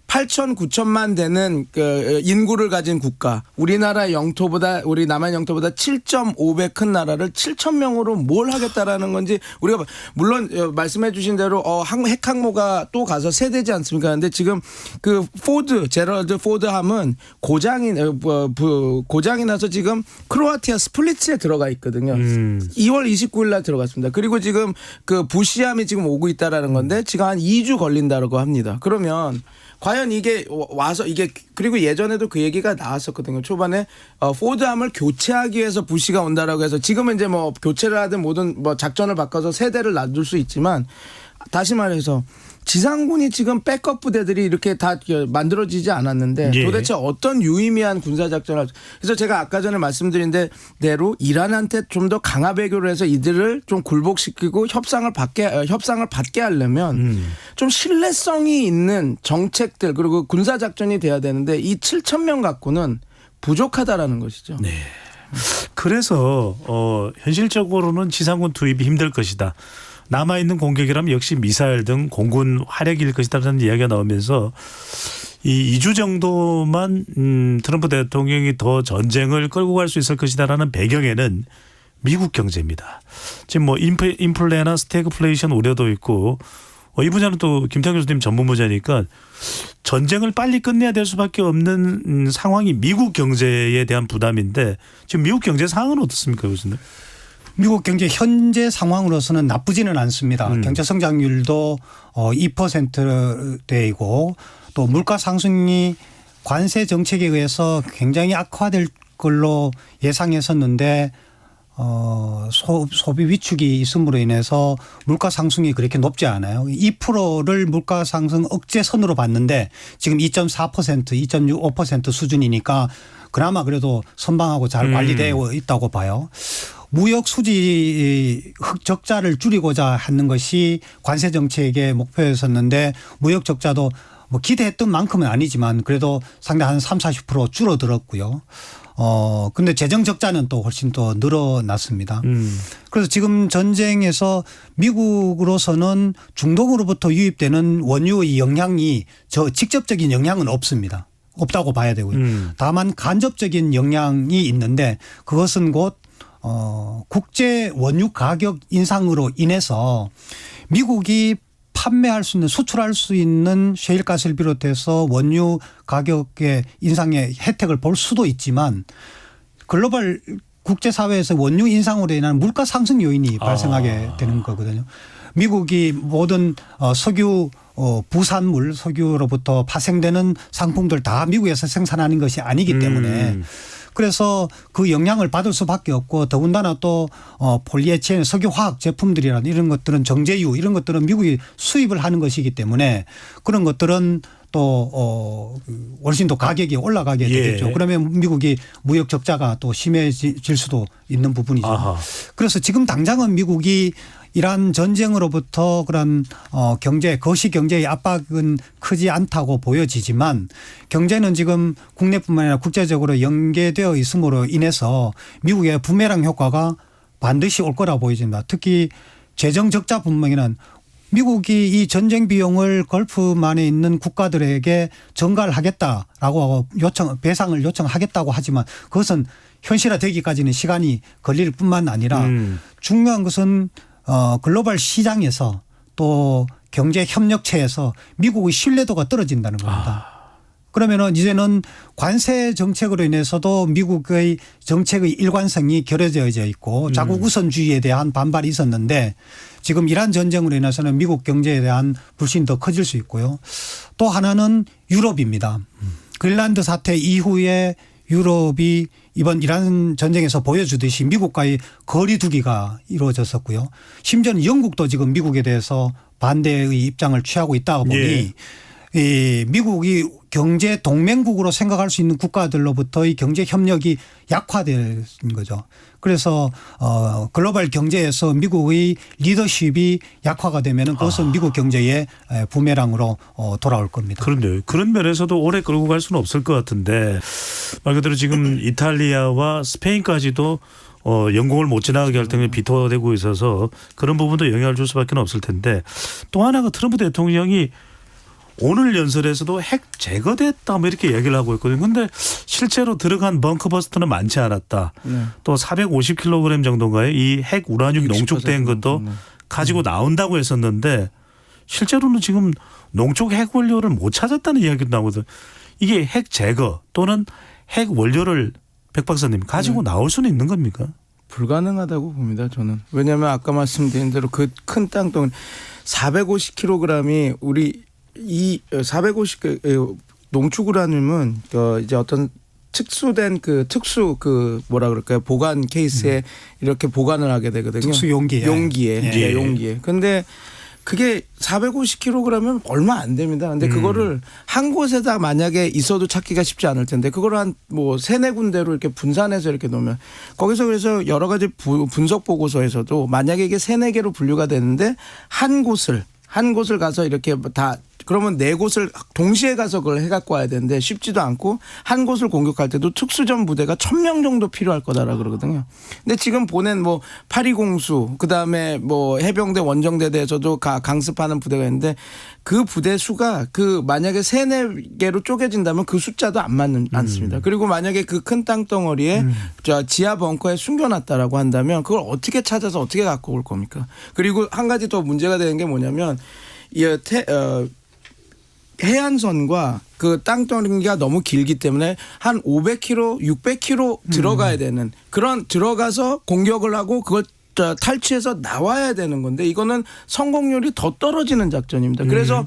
8천 9천만 되는 그 인구를 가진 국가, 우리나라 영토보다 우리 남한 영토보다 7.5배 큰 나라를 7천 명으로 뭘 하겠다라는 건지 우리가 물론 말씀해 주신 대로 핵 항모가 또 가서 세대지 않습니까? 근데 지금 그 제럴드 포드함은 고장이 나서 지금 크로아티아 스플리츠에 들어가 있거든요. 2월 29일 날 들어갔습니다. 그리고 지금 그 부시함이 지금 오고 있다라는 건데 지금 한 2주 걸린다고 합니다. 그러면 과연 이게 와서 이게 그리고 예전에도 그 얘기가 나왔었거든요. 초반에 포드함을 교체하기 위해서 부시가 온다라고 해서 지금은 이제 뭐 교체를 하든 뭐든 뭐 작전을 바꿔서 세대를 놔둘 수 있지만 다시 말해서 지상군이 지금 백업 부대들이 이렇게 다 만들어지지 않았는데 예. 도대체 어떤 유의미한 군사작전을 그래서 제가 아까 전에 말씀드린 대로 이란한테 좀 더 강화 배교를 해서 이들을 좀 굴복시키고 협상을 받게 하려면 좀 신뢰성이 있는 정책들 그리고 군사작전이 돼야 되는데 이 7천 명 갖고는 부족하다라는 것이죠. 네. 그래서 현실적으로는 지상군 투입이 힘들 것이다. 남아있는 공격이라면 역시 미사일 등 공군 활약일 것이다라는 이야기가 나오면서 이 2주 정도만 트럼프 대통령이 더 전쟁을 끌고 갈 수 있을 것이다라는 배경에는 미국 경제입니다. 지금 뭐 인플레나 스태그플레이션 우려도 있고 이 분야는 또 김태형 교수님 전문 분야니까 전쟁을 빨리 끝내야 될 수밖에 없는 상황이 미국 경제에 대한 부담인데 지금 미국 경제 상황은 어떻습니까, 교수님? 미국 경제 현재 상황으로서는 나쁘지는 않습니다. 경제 성장률도 2%대이고 또 물가 상승이 관세 정책에 의해서 굉장히 악화될 걸로 예상했었는데 소비 위축이 있음으로 인해서 물가 상승이 그렇게 높지 않아요. 2%를 물가 상승 억제선으로 봤는데 지금 2.4%, 2.65% 수준이니까 그나마 그래도 선방하고 잘 관리되어 있다고 봐요. 무역 수지 적자를 줄이고자 하는 것이 관세 정책의 목표였었는데 무역 적자도 뭐 기대했던 만큼은 아니지만 그래도 상당히 한 30-40% 줄어들었고요. 근데 재정 적자는 또 훨씬 더 늘어났습니다. 그래서 지금 전쟁에서 미국으로서는 중동으로부터 유입되는 원유의 영향이 직접적인 영향은 없습니다. 없다고 봐야 되고요. 다만 간접적인 영향이 있는데 그것은 곧 국제 원유 가격 인상으로 인해서 미국이 판매할 수 있는 수출할 수 있는 셰일가스를 비롯해서 원유 가격의 인상의 혜택을 볼 수도 있지만 글로벌 국제사회에서 원유 인상으로 인한 물가 상승 요인이 발생하게 되는 거거든요. 미국이 모든 석유 부산물 석유로부터 파생되는 상품들 다 미국에서 생산하는 것이 아니기 때문에 그래서 그 영향을 받을 수밖에 없고 더군다나 또 폴리에틸렌 석유화학 제품들이라는 이런 것들은 정제유 이런 것들은 미국이 수입을 하는 것이기 때문에 그런 것들은 또 훨씬 더 가격이 올라가게 되겠죠. 예. 그러면 미국이 무역 적자가 또 심해질 수도 있는 부분이죠. 아하. 그래서 지금 당장은 미국이 이란 전쟁으로부터 그런 거시 경제의 압박은 크지 않다고 보여지지만 경제는 지금 국내뿐만 아니라 국제적으로 연계되어 있음으로 인해서 미국의 부메랑 효과가 반드시 올 거라고 보여집니다. 특히 재정 적자분명히는 미국이 이 전쟁 비용을 걸프만에 있는 국가들에게 전가를 하겠다라고 배상을 요청하겠다고 하지만 그것은 현실화되기까지는 시간이 걸릴 뿐만 아니라 중요한 것은 글로벌 시장에서 또 경제 협력체에서 미국의 신뢰도가 떨어진다는 겁니다. 그러면은 이제는 관세 정책으로 인해서도 미국의 정책의 일관성이 결여져 있고 자국 우선주의에 대한 반발이 있었는데 지금 이란 전쟁으로 인해서는 미국 경제에 대한 불신이 더 커질 수 있고요. 또 하나는 유럽입니다. 그린란드 사태 이후에 유럽이 이번 이란 전쟁에서 보여주듯이 미국과의 거리 두기가 이루어졌었고요. 심지어는 영국도 지금 미국에 대해서 반대의 입장을 취하고 있다 보니 예. 이 미국이 경제 동맹국으로 생각할 수 있는 국가들로부터의 경제 협력이 약화된 거죠. 그래서 글로벌 경제에서 미국의 리더십이 약화가 되면 그것은 미국 경제의 부메랑으로 돌아올 겁니다. 그런데요. 그런 면에서도 오래 끌고 갈 수는 없을 것 같은데 말 그대로 지금 이탈리아와 스페인까지도 영공을 못 지나가게 할 때문에 비토되고 있어서 그런 부분도 영향을 줄 수밖에 없을 텐데 또 하나가 트럼프 대통령이 오늘 연설에서도 핵 제거됐다 뭐 이렇게 얘기를 하고 있거든요. 그런데 실제로 들어간 벙커버스터는 많지 않았다. 네. 또 450kg 정도인가요? 이 핵 우라늄 60% 농축된 것도 네. 가지고 나온다고 했었는데 실제로는 지금 농축 핵 원료를 못 찾았다는 이야기도 나오거든요. 이게 핵 제거 또는 핵 원료를 백 박사님 가지고 나올 수는 있는 겁니까? 불가능하다고 봅니다. 저는. 왜냐하면 아까 말씀드린 대로 그 큰 땅덩어리 450kg이 우리 이 450 농축 우라늄은 이제 어떤 특수된 특수 뭐라 그럴까요? 보관 케이스에 이렇게 보관을 하게 되거든요. 특수 용기에. 용기에. 예. 네, 용기에. 근데 그게 450kg이면 얼마 안 됩니다. 근데 그거를 한 곳에다 만약에 있어도 찾기가 쉽지 않을 텐데 그거를 한 뭐 3-4군데로 이렇게 분산해서 이렇게 놓으면 거기서 그래서 여러 가지 분석 보고서에서도 만약에 이게 3-4개로 분류가 되는데 한 곳을 가서 이렇게 다 그러면 4곳을 동시에 가서 그걸 해갖고 와야 되는데 쉽지도 않고 한 곳을 공격할 때도 특수전 부대가 1000명 정도 필요할 거다라 그러거든요. 근데 지금 보낸 뭐 파리공수 그다음에 뭐 해병대 원정대대에서도 강습하는 부대가 있는데 그 부대 수가 만약에 3-4개로 쪼개진다면 그 숫자도 안 않습니다. 그리고 만약에 그 큰 땅덩어리에 지하 벙커에 숨겨놨다라고 한다면 그걸 어떻게 찾아서 어떻게 갖고 올 겁니까? 그리고 한 가지 더 문제가 되는 게 뭐냐면 해안선과 그 땅덩어리가 너무 길기 때문에 한 500km, 600km 들어가야 되는 그런 들어가서 공격을 하고 그걸 탈취해서 나와야 되는 건데 이거는 성공률이 더 떨어지는 작전입니다. 그래서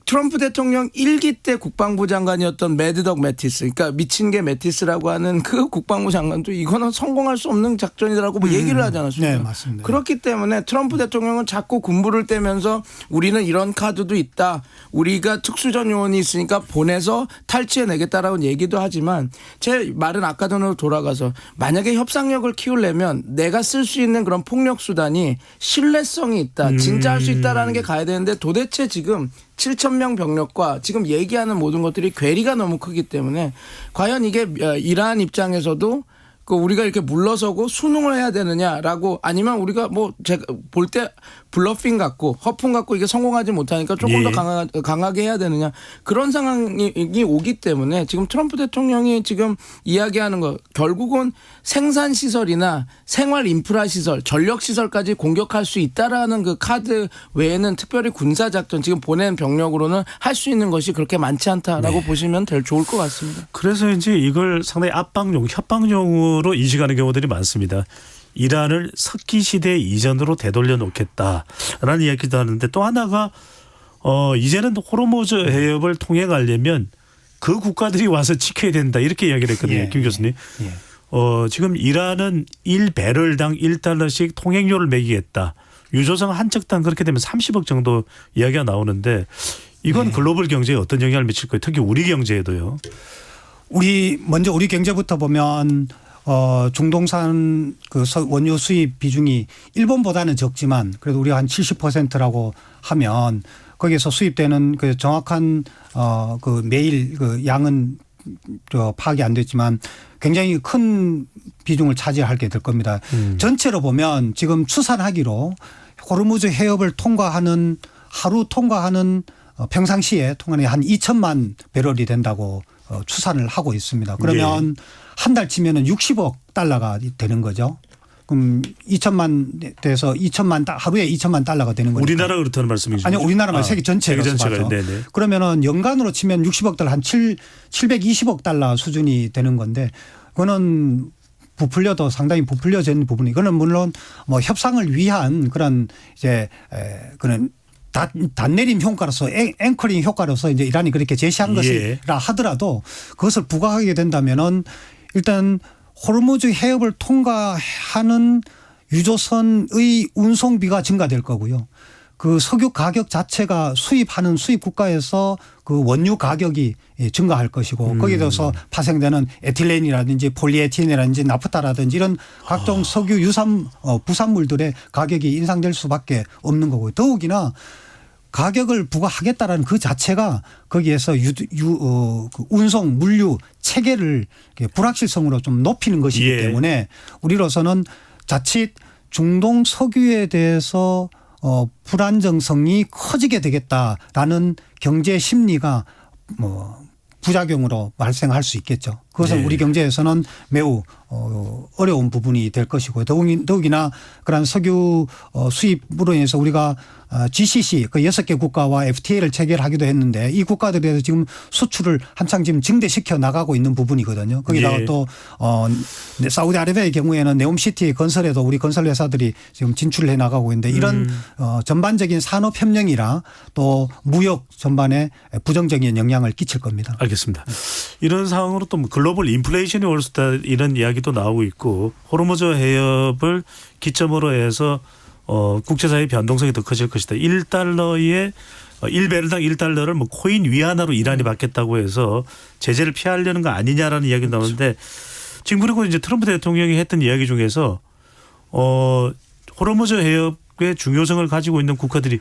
트럼프 대통령 1기 때 국방부 장관이었던 매드덕 매티스, 그러니까 미친 개 매티스라고 하는 그 국방부 장관도 이거는 성공할 수 없는 작전이라고 뭐 얘기를 하지 않았습니까? 네, 맞습니다. 그렇기 때문에 트럼프 대통령은 자꾸 군부를 떼면서 우리는 이런 카드도 있다. 우리가 특수전 요원이 있으니까 보내서 탈취해내겠다라고 얘기도 하지만 제 말은 아까 전으로 돌아가서 만약에 협상력을 키우려면 내가 쓸 수 있는 그런 폭력 수단이 신뢰성이 있다. 진짜 할 수 있다라는 게 가야 되는데 도대체 지금 7,000명 병력과 지금 얘기하는 모든 것들이 괴리가 너무 크기 때문에 과연 이게 이란 입장에서도 우리가 이렇게 물러서고 순응을 해야 되느냐라고 아니면 우리가 뭐 제가 볼 때 블러핑 같고 허풍 같고 이게 성공하지 못하니까 조금 더 강하게 해야 되느냐 그런 상황이 오기 때문에 지금 트럼프 대통령이 지금 이야기하는 거 결국은 생산 시설이나 생활 인프라 시설, 전력 시설까지 공격할 수 있다라는 그 카드 외에는 특별히 군사 작전 지금 보낸 병력으로는 할 수 있는 것이 그렇게 많지 않다라고 보시면 좋을 것 같습니다. 그래서 이제 이걸 상당히 압박용, 협박용으로 인식하는 경우들이 많습니다. 이란을 석기 시대 이전으로 되돌려 놓겠다라는 이야기도 하는데 또 하나가 이제는 호르무즈 해협을 통해 가려면 그 국가들이 와서 지켜야 된다 이렇게 이야기를 했거든요. 김 교수님. 지금 이란은 1배럴당 1달러씩 통행료를 매기겠다. 유조선 한 척당 그렇게 되면 30억 정도 이야기가 나오는데 이건 글로벌 경제에 어떤 영향을 미칠까요? 특히 우리 경제에도요. 먼저 우리 경제부터 보면 중동산 원유 수입 비중이 일본보다는 적지만 그래도 우리가 한 70%라고 하면 거기에서 수입되는 그 정확한 매일 양은 파악이 안 됐지만 굉장히 큰 비중을 차지하게 될 겁니다. 전체로 보면 지금 추산하기로 호르무즈 해협을 통과하는 하루 통과하는 평상시에 통관이 한 2천만 배럴이 된다고 추산을 하고 있습니다. 그러면 한 달 치면은 60억 달러가 되는 거죠. 그럼 2천만 돼서 하루에 2천만 달러가 되는 거죠. 우리나라 그렇다는 말씀이시죠? 아니요, 우리나라만 세계 전체로 봐서. 그러면은 연간으로 치면 60억 달러 한 720억 달러 수준이 되는 건데 그거는 부풀려도 상당히 부풀려진 부분이 이거는 물론 뭐 협상을 위한 그런 이제 그런 단내림 효과로서 앵커링 효과로서 이제 이란이 그렇게 제시한 것이라 하더라도 그것을 부과하게 된다면은 일단 호르무즈 해협을 통과하는 유조선의 운송비가 증가될 거고요. 그 석유 가격 자체가 수입하는 수입 국가에서 그 원유 가격이 증가할 것이고 거기에 대해서 파생되는 에틸렌이라든지 폴리에틸렌이라든지 나프타라든지 이런 각종 석유 부산물들의 가격이 인상될 수밖에 없는 거고요. 더욱이나 가격을 부과하겠다라는 그 자체가 거기에서 그 운송 물류 체계를 불확실성으로 좀 높이는 것이기 예. 때문에 우리로서는 자칫 중동 석유에 대해서 불안정성이 커지게 되겠다라는 경제 심리가 부작용으로 발생할 수 있겠죠. 그것은 네. 우리 경제에서는 매우 어려운 부분이 될 것이고요. 더욱이나 그런 석유 수입으로 인해서 우리가 GCC 그 6개 국가와 FTA를 체결하기도 했는데 이 국가들에서 지금 수출을 한창 지금 증대시켜 나가고 있는 부분이거든요. 거기다가 예. 또 사우디아라비아의 경우에는 네옴시티 건설에도 우리 건설 회사들이 지금 진출을 해 나가고 있는데 이런 전반적인 산업 협력이라 또 무역 전반에 부정적인 영향을 끼칠 겁니다. 알겠습니다. 이런 상황으로 또 글로벌 인플레이션이 올 수 있다 이런 이야기도 나오고 있고 호르무즈 해협을 기점으로 해서 국제사회 변동성이 더 커질 것이다. 1달러에 1배럴당 1달러를 뭐 코인 위안화로 이란이 받겠다고 해서 제재를 피하려는 거 아니냐라는 이야기 나오는데 지금 그리고 이제 트럼프 대통령이 했던 이야기 중에서 호르무즈 해협의 중요성을 가지고 있는 국가들이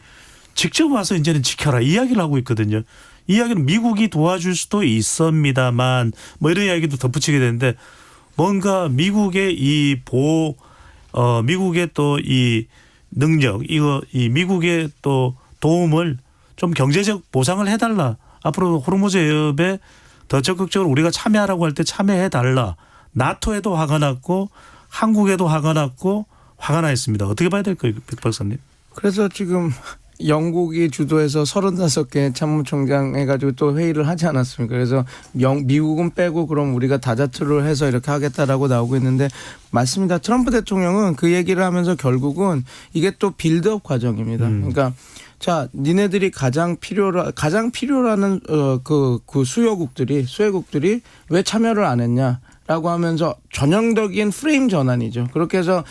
직접 와서 이제는 지켜라 이야기를 하고 있거든요. 이 이야기는 미국이 도와줄 수도 있습니다만 뭐 이런 이야기도 덧붙이게 되는데 뭔가 미국의 이 미국의 또 이 능력 이 미국의 또 도움을 좀 경제적 보상을 해달라. 앞으로 호르무즈 해협에 더 적극적으로 우리가 참여하라고 할 때 참여해달라. 나토에도 화가 났고 한국에도 화가 났고 화가 나 있습니다. 어떻게 봐야 될까요, 백 박사님? 그래서 지금 영국이 주도해서 35개 참모총장 해가지고 또 회의를 하지 않았습니까? 그래서 미국은 빼고 그럼 우리가 다자투를 해서 이렇게 하겠다라고 나오고 있는데 맞습니다. 트럼프 대통령은 그 얘기를 하면서 결국은 이게 또 빌드업 과정입니다. 그러니까 자, 니네들이 가장 필요라는 그 수혜국들이 왜 참여를 안 했냐? 라고 하면서 전형적인 프레임 전환이죠. 그렇게 해서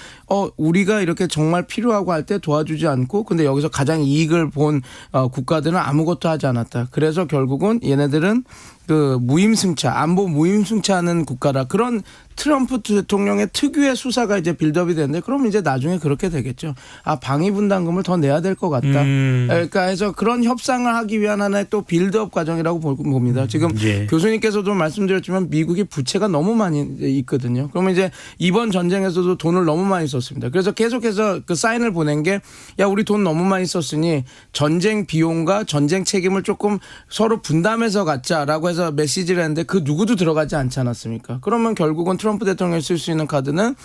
우리가 이렇게 정말 필요하고 할 때 도와주지 않고 근데 여기서 가장 이익을 본 국가들은 아무것도 하지 않았다. 그래서 결국은 얘네들은 그 무임승차, 안보 무임승차하는 국가라 그런 트럼프 대통령의 특유의 수사가 이제 빌드업이 되는데 그럼 이제 나중에 그렇게 되겠죠. 아, 방위 분담금을 더 내야 될 것 같다. 그러니까 해서 그런 협상을 하기 위한 하나의 또 빌드업 과정이라고 봅니다. 지금 예. 교수님께서도 말씀드렸지만 미국이 부채가 너무 많이 있거든요. 그러면 이제 이번 전쟁에서도 돈을 너무 많이 썼습니다. 그래서 계속해서 그 사인을 보낸 게 야, 우리 돈 너무 많이 썼으니 전쟁 비용과 전쟁 책임을 조금 서로 분담해서 갖자라고 해서 메시지를 했는데 그 누구도 들어가지 않지 않았습니까? 그러면 결국은 트럼프 대통령이 쓸 수 있는 카드는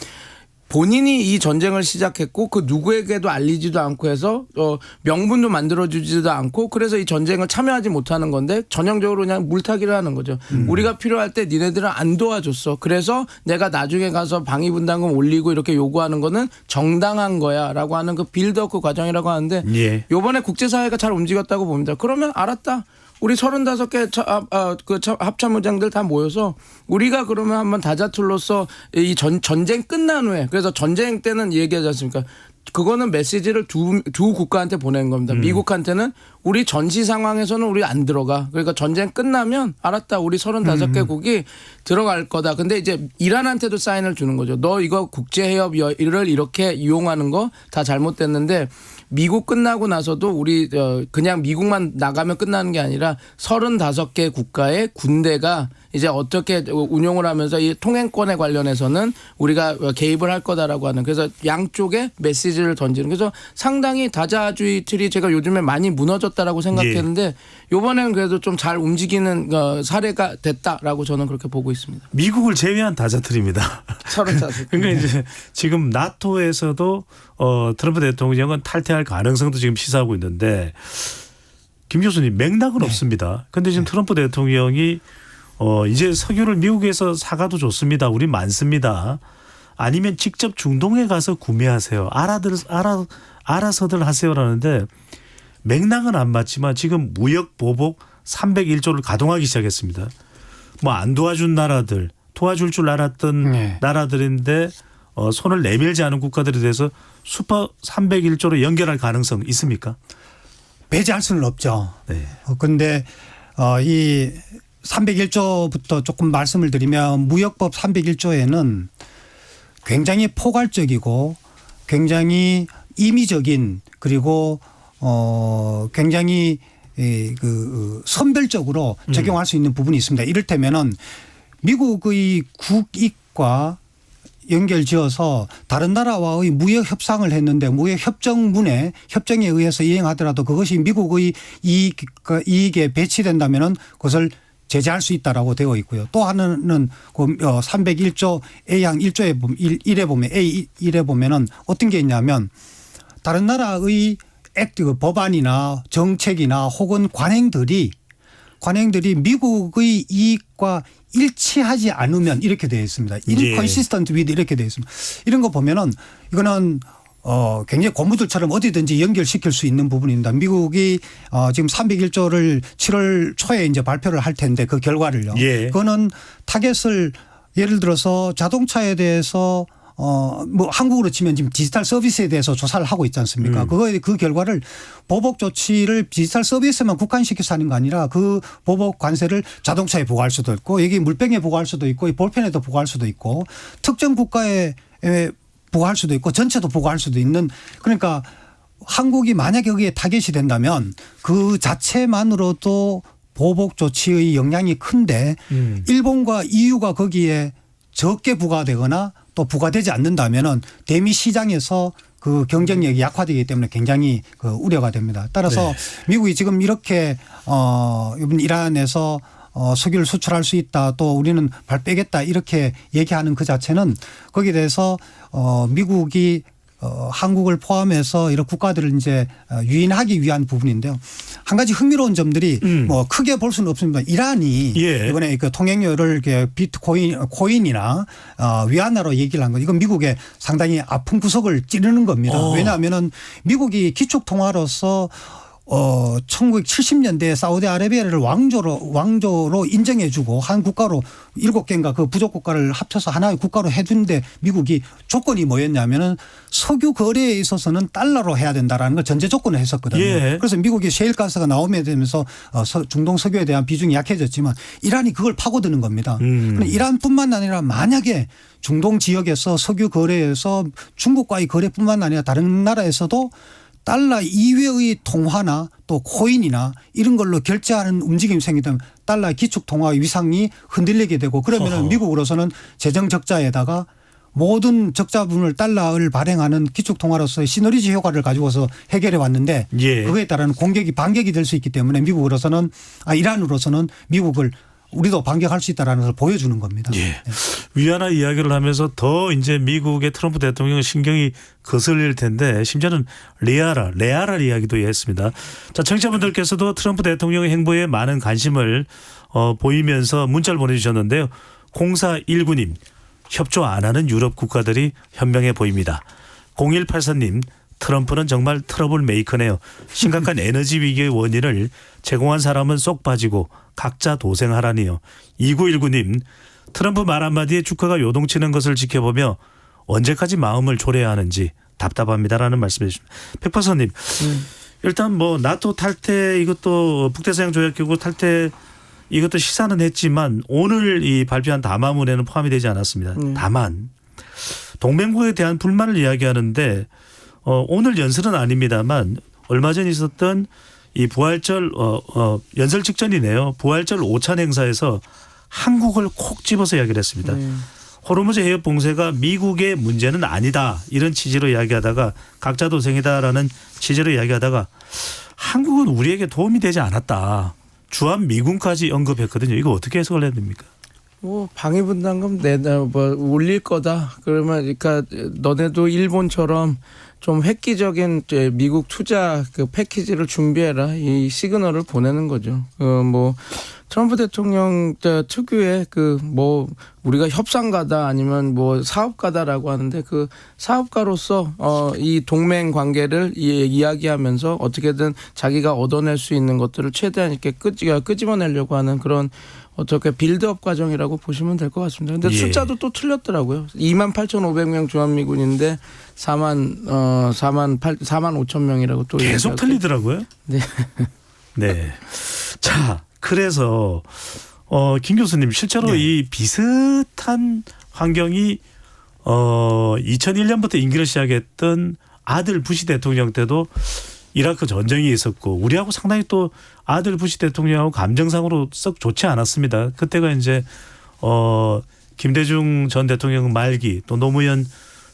본인이 이 전쟁을 시작했고 그 누구에게도 알리지도 않고 해서 명분도 만들어주지도 않고 그래서 이 전쟁을 참여하지 못하는 건데 전형적으로 그냥 물타기를 하는 거죠. 우리가 필요할 때 니네들은 안 도와줬어. 그래서 내가 나중에 가서 방위 분담금 올리고 이렇게 요구하는 거는 정당한 거야 라고 하는 그 빌드업 그 과정이라고 하는데 예. 이번에 국제사회가 잘 움직였다고 봅니다. 그러면 알았다. 우리 35개 합참의장들 다 모여서 우리가 그러면 한번 다자툴로서 이 전쟁 끝난 후에 그래서 전쟁 때는 얘기하지 않습니까? 그거는 메시지를 두 국가한테 보낸 겁니다. 미국한테는 우리 전시 상황에서는 우리 안 들어가. 그러니까 전쟁 끝나면 알았다. 우리 35개국이 들어갈 거다. 근데 이제 이란한테도 사인을 주는 거죠. 너 이거 국제해협을 이렇게 이용하는 거 다 잘못됐는데 미국 끝나고 나서도 우리 그냥 미국만 나가면 끝나는 게 아니라 35개 국가의 군대가 이제 어떻게 운용을 하면서 이 통행권에 관련해서는 우리가 개입을 할 거다라고 하는 그래서 양쪽에 메시지를 던지는 그래서 상당히 다자주의 틀이 제가 요즘에 많이 무너졌다라고 생각했는데 이번에는 그래도 좀 잘 움직이는 사례가 됐다라고 저는 그렇게 보고 있습니다. 미국을 제외한 다자틀입니다. 35개. 그러니까 이제 지금 나토에서도 트럼프 대통령은 탈퇴할 가능성도 지금 시사하고 있는데 김 교수님 맥락은 없습니다. 그런데 지금 트럼프 대통령이 이제 석유를 미국에서 사가도 좋습니다. 우리 많습니다. 아니면 직접 중동에 가서 구매하세요. 알아서들 하세요라는데 맥락은 안 맞지만 지금 무역 보복 301조를 가동하기 시작했습니다. 뭐 안 도와준 나라들 도와줄 줄 알았던 나라들인데 손을 내밀지 않은 국가들에 대해서 슈퍼 301조로 연결할 가능성 있습니까? 배제할 수는 없죠. 네. 그런데 이 301조부터 조금 말씀을 드리면 무역법 301조에는 굉장히 포괄적이고 굉장히 임의적인 그리고 굉장히 그 선별적으로 적용할 수 있는 부분이 있습니다. 이를테면은 미국의 국익과 연결지어서 다른 나라와의 무역 협상을 했는데 무역 협정문에 협정에 의해서 이행하더라도 그것이 미국의 이익에 배치된다면은 그것을 제재할 수 있다라고 되어 있고요. 또 하나는 301조 A항 1에 보면 A1에 보면은 어떤 게 있냐면 다른 나라의 액트 법안이나 정책이나 혹은 관행들이 미국의 이익과 일치하지 않으면 이렇게 되어 있습니다. inconsistent with 이렇게 되어 있습니다. 이런 거 보면은 이거는 굉장히 고무줄처럼 어디든지 연결시킬 수 있는 부분입니다. 미국이 지금 301조를 7월 초에 이제 발표를 할 텐데 그 결과를요. 예. 그거는 타겟을 예를 들어서 자동차에 대해서 뭐 한국으로 치면 지금 디지털 서비스에 대해서 조사를 하고 있지 않습니까? 그 결과를 보복 조치를 디지털 서비스만 국한시켜서 하는 거 아니라 그 보복 관세를 자동차에 부과할 수도 있고 여기 물병에 부과할 수도 있고 볼펜에도 부과할 수도 있고 특정 국가에 부과할 수도 있고 전체도 부과할 수도 있는 그러니까 한국이 만약에 여기에 타겟이 된다면 그 자체만으로도 보복 조치의 영향이 큰데 일본과 EU가 거기에 적게 부과되거나 또 부과되지 않는다면은 대미 시장에서 그 경쟁력이 약화되기 때문에 굉장히 그 우려가 됩니다. 따라서 미국이 지금 이렇게 이번 이란에서 석유를 수출할 수 있다 또 우리는 발 빼겠다 이렇게 얘기하는 그 자체는 거기에 대해서 미국이 한국을 포함해서 이런 국가들을 이제 유인하기 위한 부분인데요. 한 가지 흥미로운 점들이 뭐 크게 볼 수는 없습니다. 이란이 이번에 그 통행료를 비트코인이나 위안화로 얘기를 한 거 이건 미국의 상당히 아픈 구석을 찌르는 겁니다. 왜냐하면은 미국이 기축통화로서 1970년대에 사우디아라비아를 왕조로 인정해주고 한 국가로 7개인가 그 부족 국가를 합쳐서 하나의 국가로 해준데 미국이 조건이 뭐였냐면은 석유 거래에 있어서는 달러로 해야 된다라는 걸 전제 조건을 했었거든요. 그래서 미국이 셰일가스가 나오게 되면서 중동 석유에 대한 비중이 약해졌지만 이란이 그걸 파고드는 겁니다. 이란뿐만 아니라 만약에 중동 지역에서 석유 거래에서 중국과의 거래뿐만 아니라 다른 나라에서도 달러 이외의 통화나 또 코인이나 이런 걸로 결제하는 움직임이 생기면 달러의 기축통화의 위상이 흔들리게 되고 그러면 미국으로서는 재정 적자에다가 모든 적자분을 달러를 발행하는 기축통화로서의 시너리지 효과를 가지고서 해결해 왔는데 그거에 따른 반격이 될 수 있기 때문에 미국으로서는 이란으로서는 미국을 우리도 반격할 수 있다라는 걸 보여주는 겁니다. 위안화 이야기를 하면서 더 이제 미국의 트럼프 대통령 신경이 거슬릴 텐데 심지어는 레아라 이야기도 했습니다. 자, 청취자분들께서도 트럼프 대통령의 행보에 많은 관심을 보이면서 문자를 보내주셨는데요. 0419님 협조 안 하는 유럽 국가들이 현명해 보입니다. 0184님 트럼프는 정말 트러블 메이커네요. 심각한 에너지 위기의 원인을 제공한 사람은 쏙 빠지고 각자 도생하라니요. 2919님 트럼프 말 한마디에 주가가 요동치는 것을 지켜보며 언제까지 마음을 졸여야 하는지 답답합니다라는 말씀해 주십니다. 백파선님 일단 뭐 나토 탈퇴 이것도 북대서양 조약기구 탈퇴 이것도 시사는 했지만 오늘 이 발표한 담화문에는 포함이 되지 않았습니다. 다만 동맹국에 대한 불만을 이야기하는데 오늘 연설은 아닙니다만 얼마 전 있었던 이 부활절 연설 직전이네요. 부활절 오찬 행사에서 한국을 콕 집어서 이야기를 했습니다. 호르무즈 해협 봉쇄가 미국의 문제는 아니다 이런 취지로 이야기하다가 각자 도생이다라는 취지로 이야기하다가 한국은 우리에게 도움이 되지 않았다. 주한 미군까지 언급했거든요. 이거 어떻게 해석을 해야 됩니까? 뭐 방위분담금 올릴 거다. 그러면 그러니까 너네도 일본처럼 좀 획기적인 미국 투자 그 패키지를 준비해라 이 시그널을 보내는 거죠. 뭐 트럼프 대통령 특유의 그 뭐 우리가 협상가다 아니면 뭐 사업가다라고 하는데 그 사업가로서 이 동맹 관계를 이야기하면서 어떻게든 자기가 얻어낼 수 있는 것들을 최대한 이렇게 끄집어내려고 하는 그런 어떻게 빌드업 과정이라고 보시면 될 것 같습니다. 근데 숫자도 또 틀렸더라고요. 28,500명 주한미군인데 4만 5천 명이라고 또 계속 틀리더라고요. 네. 네. 자, 그래서 김 교수님 실제로 이 비슷한 환경이 2001년부터 임기를 시작했던 아들 부시 대통령 때도 이라크 전쟁이 있었고 우리하고 상당히 또 아들 부시 대통령하고 감정상으로 썩 좋지 않았습니다. 그때가 이제 김대중 전 대통령 말기 또 노무현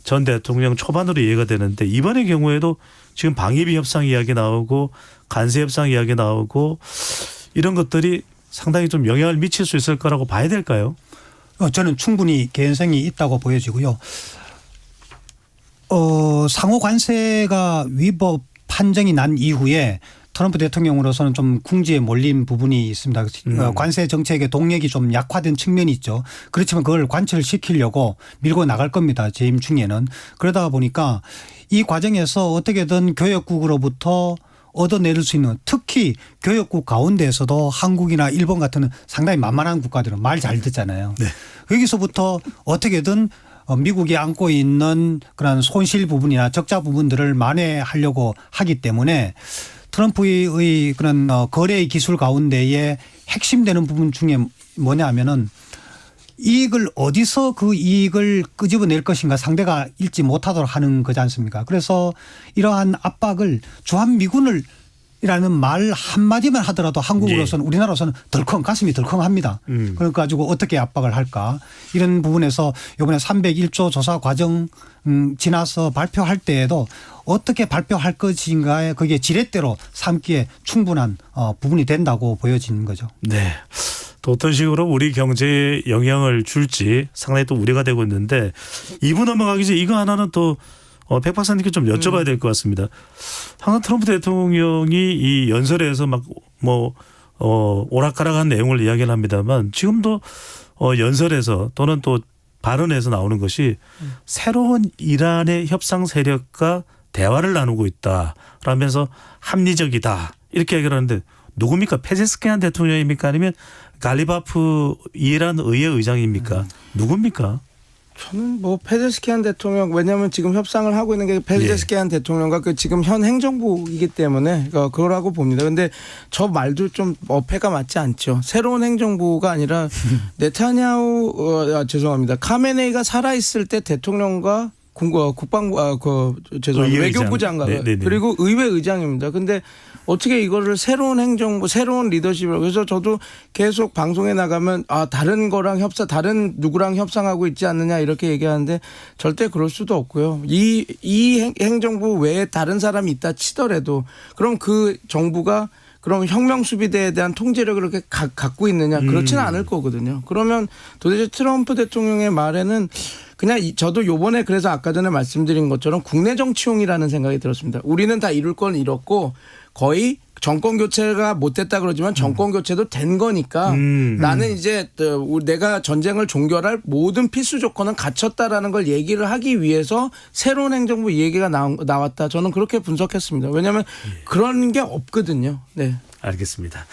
전 대통령 초반으로 이해가 되는데 이번의 경우에도 지금 방위비 협상 이야기 나오고 관세 협상 이야기 나오고 이런 것들이 상당히 좀 영향을 미칠 수 있을 거라고 봐야 될까요? 저는 충분히 개연성이 있다고 보여지고요. 상호 관세가 위법 판정이 난 이후에 트럼프 대통령으로서는 좀 궁지에 몰린 부분이 있습니다. 관세 정책의 동력이 좀 약화된 측면이 있죠. 그렇지만 그걸 관철시키려고 밀고 나갈 겁니다. 재임 중에는. 그러다 보니까 이 과정에서 어떻게든 교역국으로부터 얻어낼 수 있는 특히 교역국 가운데에서도 한국이나 일본 같은 상당히 만만한 국가들은 말 잘 듣잖아요. 네. 여기서부터 어떻게든 미국이 안고 있는 그런 손실 부분이나 적자 부분들을 만회하려고 하기 때문에 트럼프의 그런 거래 기술 가운데에 핵심되는 부분 중에 뭐냐 하면은 이익을 어디서 그 이익을 끄집어낼 것인가 상대가 읽지 못하도록 하는 거지 않습니까? 그래서 이러한 압박을 주한미군을 이라는 말 한마디만 하더라도 한국으로서는 우리나라로서는 가슴이 덜컹합니다. 그래 가지고 어떻게 압박을 할까 이런 부분에서 이번에 301조 조사 과정 지나서 발표할 때에도 어떻게 발표할 것인가에 그게 지렛대로 삼기에 충분한 부분이 된다고 보여지는 거죠. 네. 또 어떤 식으로 우리 경제에 영향을 줄지 상당히 또 우려가 되고 있는데 2부 넘어가기 전에 이거 하나는 또 백 박사님께 좀 여쭤봐야 될 것 같습니다. 항상 트럼프 대통령이 이 연설에서 막 오락가락한 내용을 이야기를 합니다만 지금도 연설에서 또는 또 발언에서 나오는 것이 새로운 이란의 협상 세력과 대화를 나누고 있다라면서 합리적이다 이렇게 얘기를 하는데 누굽니까? 페제스키안 대통령입니까? 아니면 갈리바프 이란 의회 의장입니까? 누굽니까? 저는 페제스키안 대통령 왜냐하면 지금 협상을 하고 있는 게 페제스키안 대통령과 그 지금 현 행정부이기 때문에 그거라고 봅니다. 그런데 저 말도 좀 어폐가 맞지 않죠. 새로운 행정부가 아니라 네타냐후 죄송합니다. 카메네이가 살아 있을 때 대통령과 국방부 외교부 장관 그리고 의회 의장입니다. 근데 어떻게 이거를 새로운 행정부, 새로운 리더십을 그래서 저도 계속 방송에 나가면 다른 다른 누구랑 협상하고 있지 않느냐 이렇게 얘기하는데 절대 그럴 수도 없고요. 이 행정부 외에 다른 사람이 있다 치더라도 그럼 그 정부가 그럼 혁명수비대에 대한 통제력을 그렇게 갖고 있느냐 그렇지는 않을 거거든요. 그러면 도대체 트럼프 대통령의 말에는 그냥 저도 요번에 그래서 아까 전에 말씀드린 것처럼 국내 정치용이라는 생각이 들었습니다. 우리는 다 이룰 건 이뤘고 거의 정권 교체가 못 됐다 그러지만 정권 교체도 된 거니까 나는 이제 내가 전쟁을 종결할 모든 필수 조건은 갖췄다라는 걸 얘기를 하기 위해서 새로운 행정부 얘기가 나왔다. 저는 그렇게 분석했습니다. 왜냐하면 그런 게 없거든요. 네. 알겠습니다.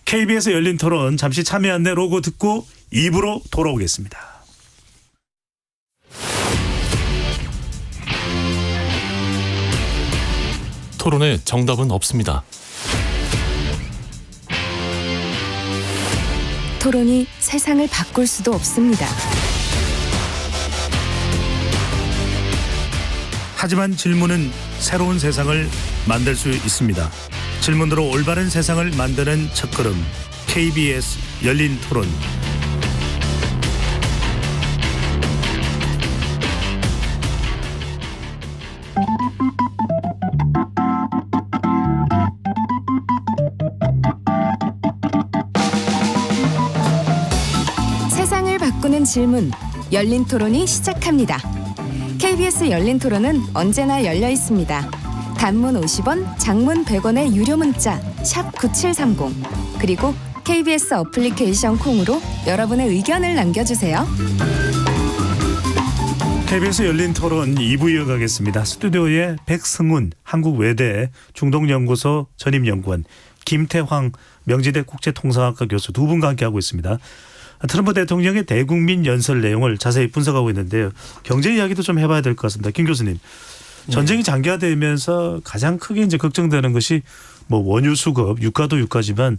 KBS 열린 토론 잠시 참여 안내 로고 듣고 2부로 돌아오겠습니다. 토론에 정답은 없습니다. 토론이 세상을 바꿀 수도 없습니다. 하지만 질문은 새로운 세상을 만들 수 있습니다. 질문으로 올바른 세상을 만드는 첫걸음 KBS 열린 토론. 세상을 바꾸는 질문 열린 토론이 시작합니다. KBS 열린 토론은 언제나 열려 있습니다. 단문 50원, 장문 100원의 유료 문자 샵 9730 그리고 KBS 어플리케이션 콩으로 여러분의 의견을 남겨주세요. KBS 열린 토론 2부 이어가겠습니다. 스튜디오에 백승훈 한국외대 중동연구소 전임연구원, 김태황 명지대 국제통상학과 교수 두 분과 함께하고 있습니다. 트럼프 대통령의 대국민 연설 내용을 자세히 분석하고 있는데요. 경제 이야기도 좀 해봐야 될 것 같습니다. 김 교수님. 전쟁이 장기화되면서 가장 크게 이제 걱정되는 것이 원유 수급, 유가도 유가지만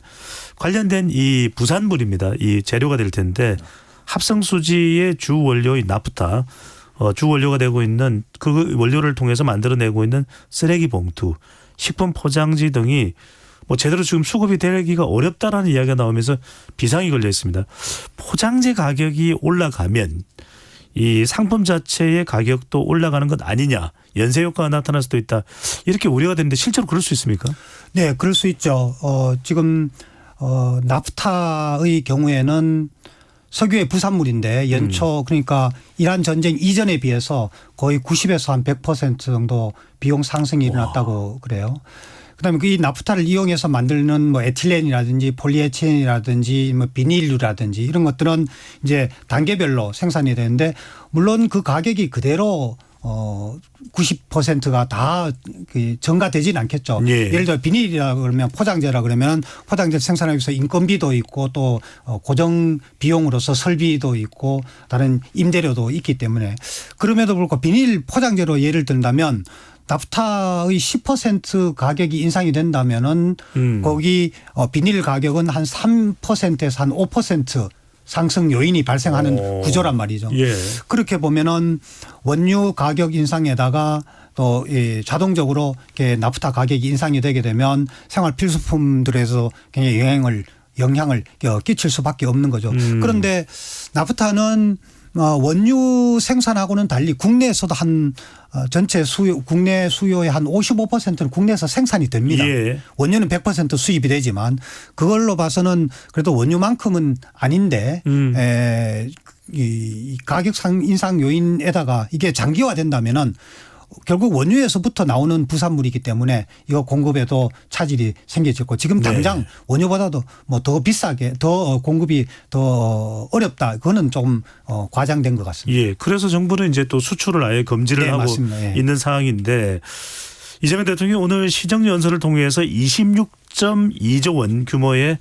관련된 이 부산물입니다. 이 재료가 될 텐데 합성수지의 주 원료인 나프타, 주 원료가 되고 있는 그 원료를 통해서 만들어내고 있는 쓰레기 봉투, 식품 포장지 등이 뭐 제대로 지금 수급이 되기가 어렵다라는 이야기가 나오면서 비상이 걸려 있습니다. 포장재 가격이 올라가면 이 상품 자체의 가격도 올라가는 것 아니냐, 연쇄 효과가 나타날 수도 있다, 이렇게 우려가 되는데 실제로 그럴 수 있습니까? 네, 그럴 수 있죠. 지금 나프타의 경우에는 석유의 부산물인데 연초 그러니까 이란 전쟁 이전에 비해서 거의 90에서 한 100% 정도 비용 상승이 일어났다고 그래요. 그다음에 이 나프타를 이용해서 만드는 뭐 에틸렌이라든지 폴리에틸렌이라든지 뭐 비닐유라든지 이런 것들은 이제 단계별로 생산이 되는데 물론 그 가격이 그대로 90%가 다 전가되지는 않겠죠. 예. 예를 들어 비닐이라 그러면 포장재라 그러면 포장재 생산하기 위해서 인건비도 있고 또 고정 비용으로서 설비도 있고 다른 임대료도 있기 때문에 그럼에도 불구하고 비닐 포장재로 예를 든다면 나프타의 10% 가격이 인상이 된다면은 거기 비닐 가격은 한 3%에서 한 5% 상승 요인이 발생하는 구조란 말이죠. 예. 그렇게 보면은 원유 가격 인상에다가 또 자동적으로 이렇게 나프타 가격이 인상이 되게 되면 생활 필수품들에서 굉장히 영향을 끼칠 수밖에 없는 거죠. 그런데 나프타는 원유 생산하고는 달리 국내에서도 한 전체 국내 수요의 한 55%는 국내에서 생산이 됩니다. 예. 원유는 100% 수입이 되지만 그걸로 봐서는 그래도 원유만큼은 아닌데 이 가격 인상 요인에다가 이게 장기화된다면은 결국 원유에서부터 나오는 부산물이기 때문에 이거 공급에도 차질이 생겨졌고 지금 당장 네. 원유보다도 뭐 더 비싸게 더 공급이 더 어렵다. 그거는 조금 과장된 것 같습니다. 예. 그래서 정부는 이제 또 수출을 아예 금지를 네, 하고 맞습니다. 예. 있는 상황인데 이재명 대통령이 오늘 시정연설을 통해서 26.2조 원 규모의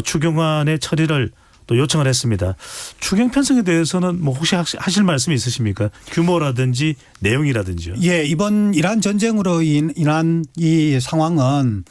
추경안의 처리를 또 요청을 했습니다. 추경 편성에 대해서는 뭐 혹시 하실 말씀이 있으십니까? 규모라든지 내용이라든지요. 예, 이번 이란 전쟁으로 인한 이 상황은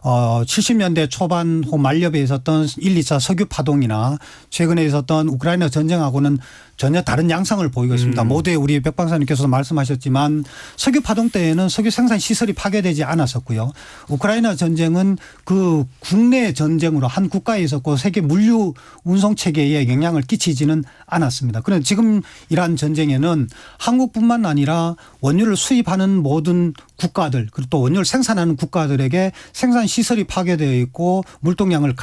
70년대 초반 후 말엽에 있었던 1, 2차 석유 파동이나 최근에 있었던 우크라이나 전쟁하고는 전혀 다른 양상을 보이고 있습니다. 모두에 우리 백 박사님께서도 말씀하셨지만 석유 파동 때에는 석유 생산 시설이 파괴되지 않았었고요. 우크라이나 전쟁은 그 국내 전쟁으로 한 국가에 있었고 세계 물류 운송 체계에 영향을 끼치지는 않았습니다. 그런데 지금 이란 전쟁에는 한국뿐만 아니라 원유를 수입하는 모든 국가들 그리고 또 원유를 생산하는 국가들에게 생산 시설이 파괴되어 있고 물동량을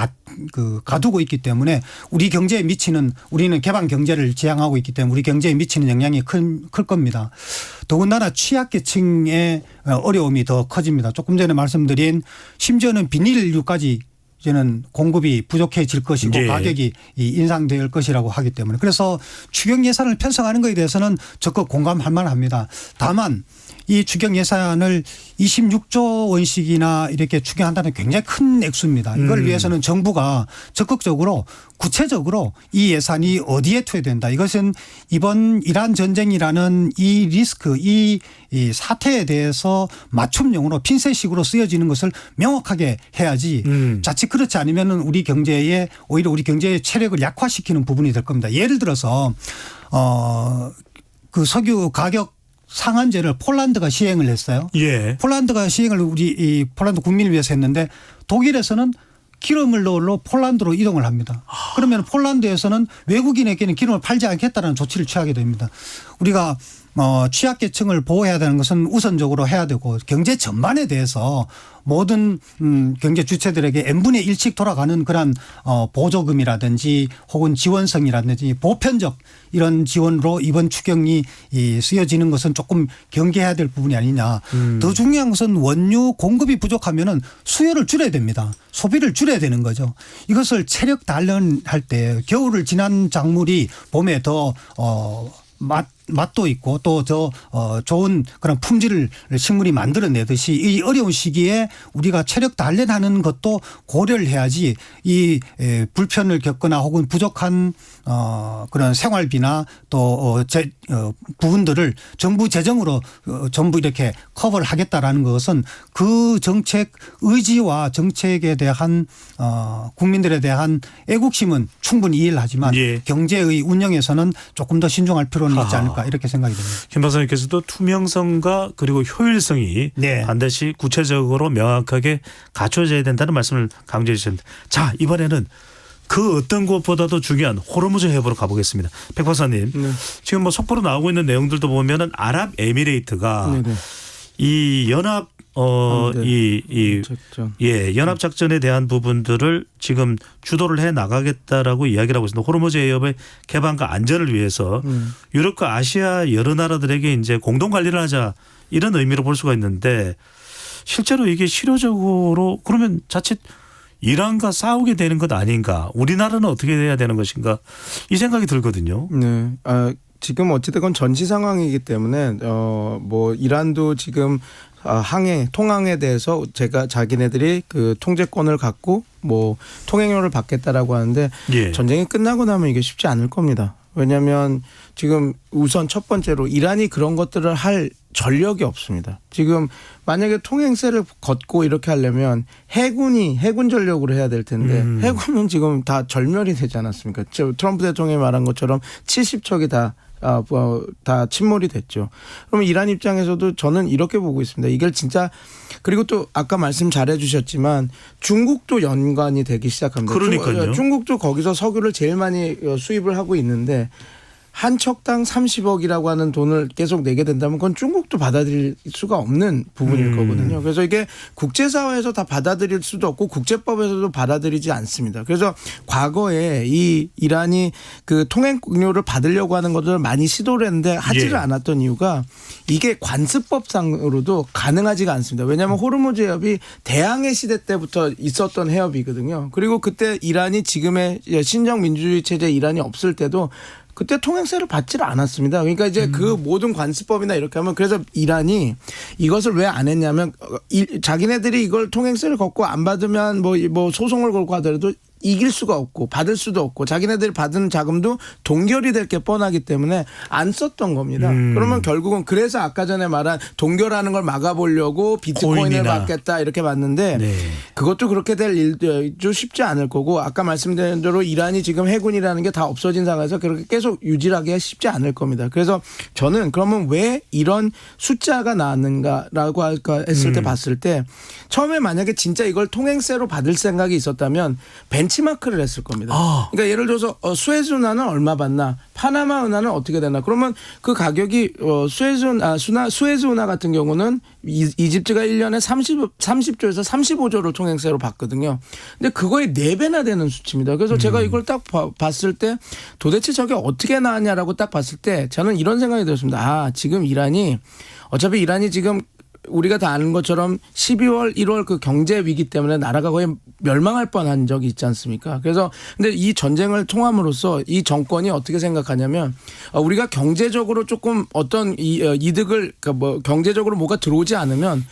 가두고 있기 때문에 우리 경제에 미치는 우리는 개방 경제를 지향하고 있기 때문에 우리 경제에 미치는 영향이 클 겁니다. 더군다나 취약계층의 어려움이 더 커집니다. 조금 전에 말씀드린 심지어는 비닐유까지 이제는 공급이 부족해질 것이고 예. 가격이 인상될 것이라고 하기 때문에 그래서 추경 예산을 편성하는 것에 대해서는 적극 공감할 만합니다. 다만 이 추경 예산을 26조 원씩이나 이렇게 추경한다는 굉장히 큰 액수입니다. 이걸 위해서는 정부가 적극적으로 구체적으로 이 예산이 어디에 투여된다. 이것은 이번 이란 전쟁이라는 이 리스크, 이 사태에 대해서 맞춤용으로 핀셋식으로 쓰여지는 것을 명확하게 해야지 자칫 그렇지 않으면 우리 경제에 오히려 우리 경제의 체력을 약화시키는 부분이 될 겁니다. 예를 들어서 그 석유 가격 상한제를 폴란드가 시행을 했어요. 예. 폴란드가 시행을 우리 폴란드 국민을 위해서 했는데 독일에서는 기름을 넣으러 폴란드로 이동을 합니다. 그러면 폴란드에서는 외국인에게는 기름을 팔지 않겠다는 조치를 취하게 됩니다. 우리가 취약계층을 보호해야 되는 것은 우선적으로 해야 되고 경제 전반에 대해서 모든 경제 주체들에게 n분의 1씩 돌아가는 그런 보조금이라든지 혹은 지원성이라든지 보편적 이런 지원으로 이번 추경이 쓰여지는 것은 조금 경계해야 될 부분이 아니냐. 더 중요한 것은 원유 공급이 부족하면은 수요를 줄여야 됩니다. 소비를 줄여야 되는 거죠. 이것을 체력 단련할 때 겨울을 지난 작물이 봄에 더 맛도 있고 또 좋은 그런 품질을 식물이 만들어내듯이 이 어려운 시기에 우리가 체력 단련하는 것도 고려를 해야지 이 불편을 겪거나 혹은 부족한 그런 생활비나 또 부분들을 정부 재정으로 전부 이렇게 커버를 하겠다라는 것은 그 정책 의지와 정책에 대한 국민들에 대한 애국심은 충분히 이해를 하지만 예. 경제의 운영에서는 조금 더 신중할 필요는 있지 않을까. 않을까 이렇게 생각이 듭니다. 김 박사님께서도 투명성과 그리고 효율성이 네. 반드시 구체적으로 명확하게 갖춰져야 된다는 말씀을 강조해 주셨는데 자 이번에는 그 어떤 것보다도 중요한 호르무즈 해협으로 가보겠습니다. 백 박사님 지금 뭐 속보로 나오고 있는 내용들도 보면은 아랍에미레이트가 이 연합 연합 작전에 대한 부분들을 지금 주도를 해 나가겠다라고 이야기를 하고 있습니다. 호르무즈 해협의 개방과 안전을 위해서 유럽과 아시아 여러 나라들에게 이제 공동 관리를 하자 이런 의미로 볼 수가 있는데 실제로 이게 실효적으로 그러면 자칫 이란과 싸우게 되는 것 아닌가? 우리나라는 어떻게 해야 되는 것인가? 이 생각이 들거든요. 네. 지금 어찌됐건 전시 상황이기 때문에 뭐 이란도 지금 통항에 대해서 자기네들이 그 통제권을 갖고 뭐 통행료를 받겠다라고 하는데 예. 전쟁이 끝나고 나면 이게 쉽지 않을 겁니다. 왜냐하면 지금 우선 첫 번째로 이란이 그런 것들을 할 전력이 없습니다. 지금 만약에 통행세를 걷고 이렇게 하려면 해군 전력으로 해야 될 텐데 해군은 지금 다 절멸이 되지 않았습니까? 트럼프 대통령이 말한 것처럼 70척이 다 침몰이 됐죠. 그러면 이란 입장에서도 저는 이렇게 보고 있습니다. 이걸 진짜 그리고 또 아까 말씀 잘해 주셨지만 중국도 연관이 되기 시작합니다. 그러니까요. 중국도 거기서 석유를 제일 많이 수입을 하고 있는데 한 척당 30억이라고 하는 돈을 계속 내게 된다면 그건 중국도 받아들일 수가 없는 부분일 거거든요. 그래서 이게 국제사회에서 다 받아들일 수도 없고 국제법에서도 받아들이지 않습니다. 그래서 과거에 이 이란이 그 통행료를 받으려고 하는 것들을 많이 시도를 했는데 하지를 않았던 이유가 이게 관습법상으로도 가능하지가 않습니다. 왜냐하면 호르무즈 해협이 대항해 시대 때부터 있었던 해협이거든요. 그리고 그때 이란이 지금의 신정 민주주의 체제 이란이 없을 때도 그때 통행세를 받지를 않았습니다. 그러니까 이제 그 모든 관습법이나 이렇게 하면 그래서 이란이 이것을 왜 안 했냐면 자기네들이 이걸 통행세를 걷고 안 받으면 뭐 소송을 걸고 하더라도 이길 수가 없고 받을 수도 없고 자기네들이 받은 자금도 동결이 될 게 뻔하기 때문에 안 썼던 겁니다. 그러면 결국은 그래서 아까 전에 말한 동결하는 걸 막아보려고 비트코인을 받겠다 이렇게 봤는데 그것도 그렇게 될 일도 쉽지 않을 거고 아까 말씀드린 대로 이란이 지금 해군이라는 게 다 없어진 상황에서 그렇게 계속 유지하기가 쉽지 않을 겁니다. 그래서 저는 그러면 왜 이런 숫자가 나왔는가라고 했을 때 봤을 때 처음에 만약에 진짜 이걸 통행세로 받을 생각이 있었다면 벤치마크를 했을 겁니다. 그러니까 예를 들어서 수에즈 운하는 얼마 받나, 파나마 운하는 어떻게 되나. 그러면 그 가격이 수에즈 운하 같은 경우는 이집트가 1년에 30조에서 35조를 통행세로 받거든요. 근데 그거의 4배나 되는 수치입니다. 그래서 제가 이걸 딱 봤을 때 도대체 저게 어떻게 나왔냐라고 딱 봤을 때 저는 이런 생각이 들었습니다. 지금 어차피 이란이 지금 우리가 다 아는 것처럼 12월, 1월 그 경제 위기 때문에 나라가 거의 멸망할 뻔한 적이 있지 않습니까? 그래서 근데 이 전쟁을 통함으로써 이 정권이 어떻게 생각하냐면 우리가 경제적으로 조금 어떤 이득을 경제적으로 뭐가 들어오지 않으면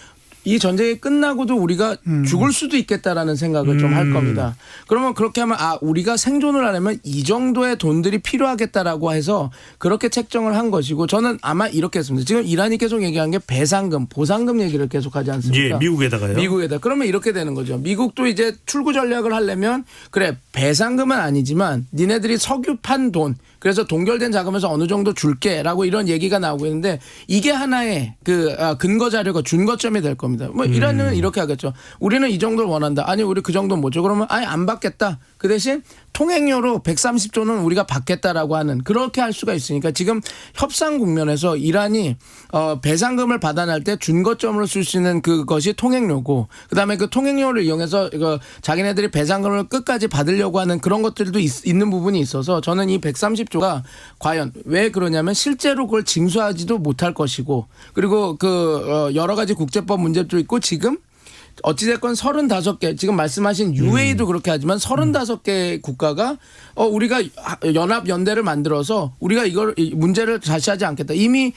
이 전쟁이 끝나고도 우리가 죽을 수도 있겠다라는 생각을 좀 할 겁니다. 그러면 그렇게 하면 우리가 생존을 하려면 이 정도의 돈들이 필요하겠다라고 해서 그렇게 책정을 한 것이고 저는 아마 이렇게 했습니다. 지금 이란이 계속 얘기한 게 배상금, 보상금 얘기를 계속 하지 않습니까? 예, 미국에다가요. 미국에다. 그러면 이렇게 되는 거죠. 미국도 이제 출구 전략을 하려면 그래 배상금은 아니지만 니네들이 석유 판 돈 그래서 동결된 자금에서 어느 정도 줄게라고 이런 얘기가 나오고 있는데 이게 하나의 그 근거 자료가 준거점이 될 겁니다. 뭐 이란은 이렇게 하겠죠. 우리는 이 정도를 원한다. 아니 우리 그 정도는 뭐죠? 그러면 아예 안 받겠다. 그 대신 통행료로 130조는 우리가 받겠다라고 하는 그렇게 할 수가 있으니까 지금 협상 국면에서 이란이 배상금을 받아낼 때 준거점으로 쓸 수 있는 그것이 통행료고 그다음에 그 통행료를 이용해서 자기네들이 배상금을 끝까지 받으려고 하는 그런 것들도 있는 부분이 있어서 저는 이 130조가 과연 왜 그러냐면 실제로 그걸 징수하지도 못할 것이고 그리고 여러 가지 국제법 문제도 있고 지금 어찌됐건 35개 지금 말씀하신 UAE도 그렇게 하지만 35개 국가가 우리가 연합 연대를 만들어서 우리가 이걸 문제를 자시하지 않겠다. 이미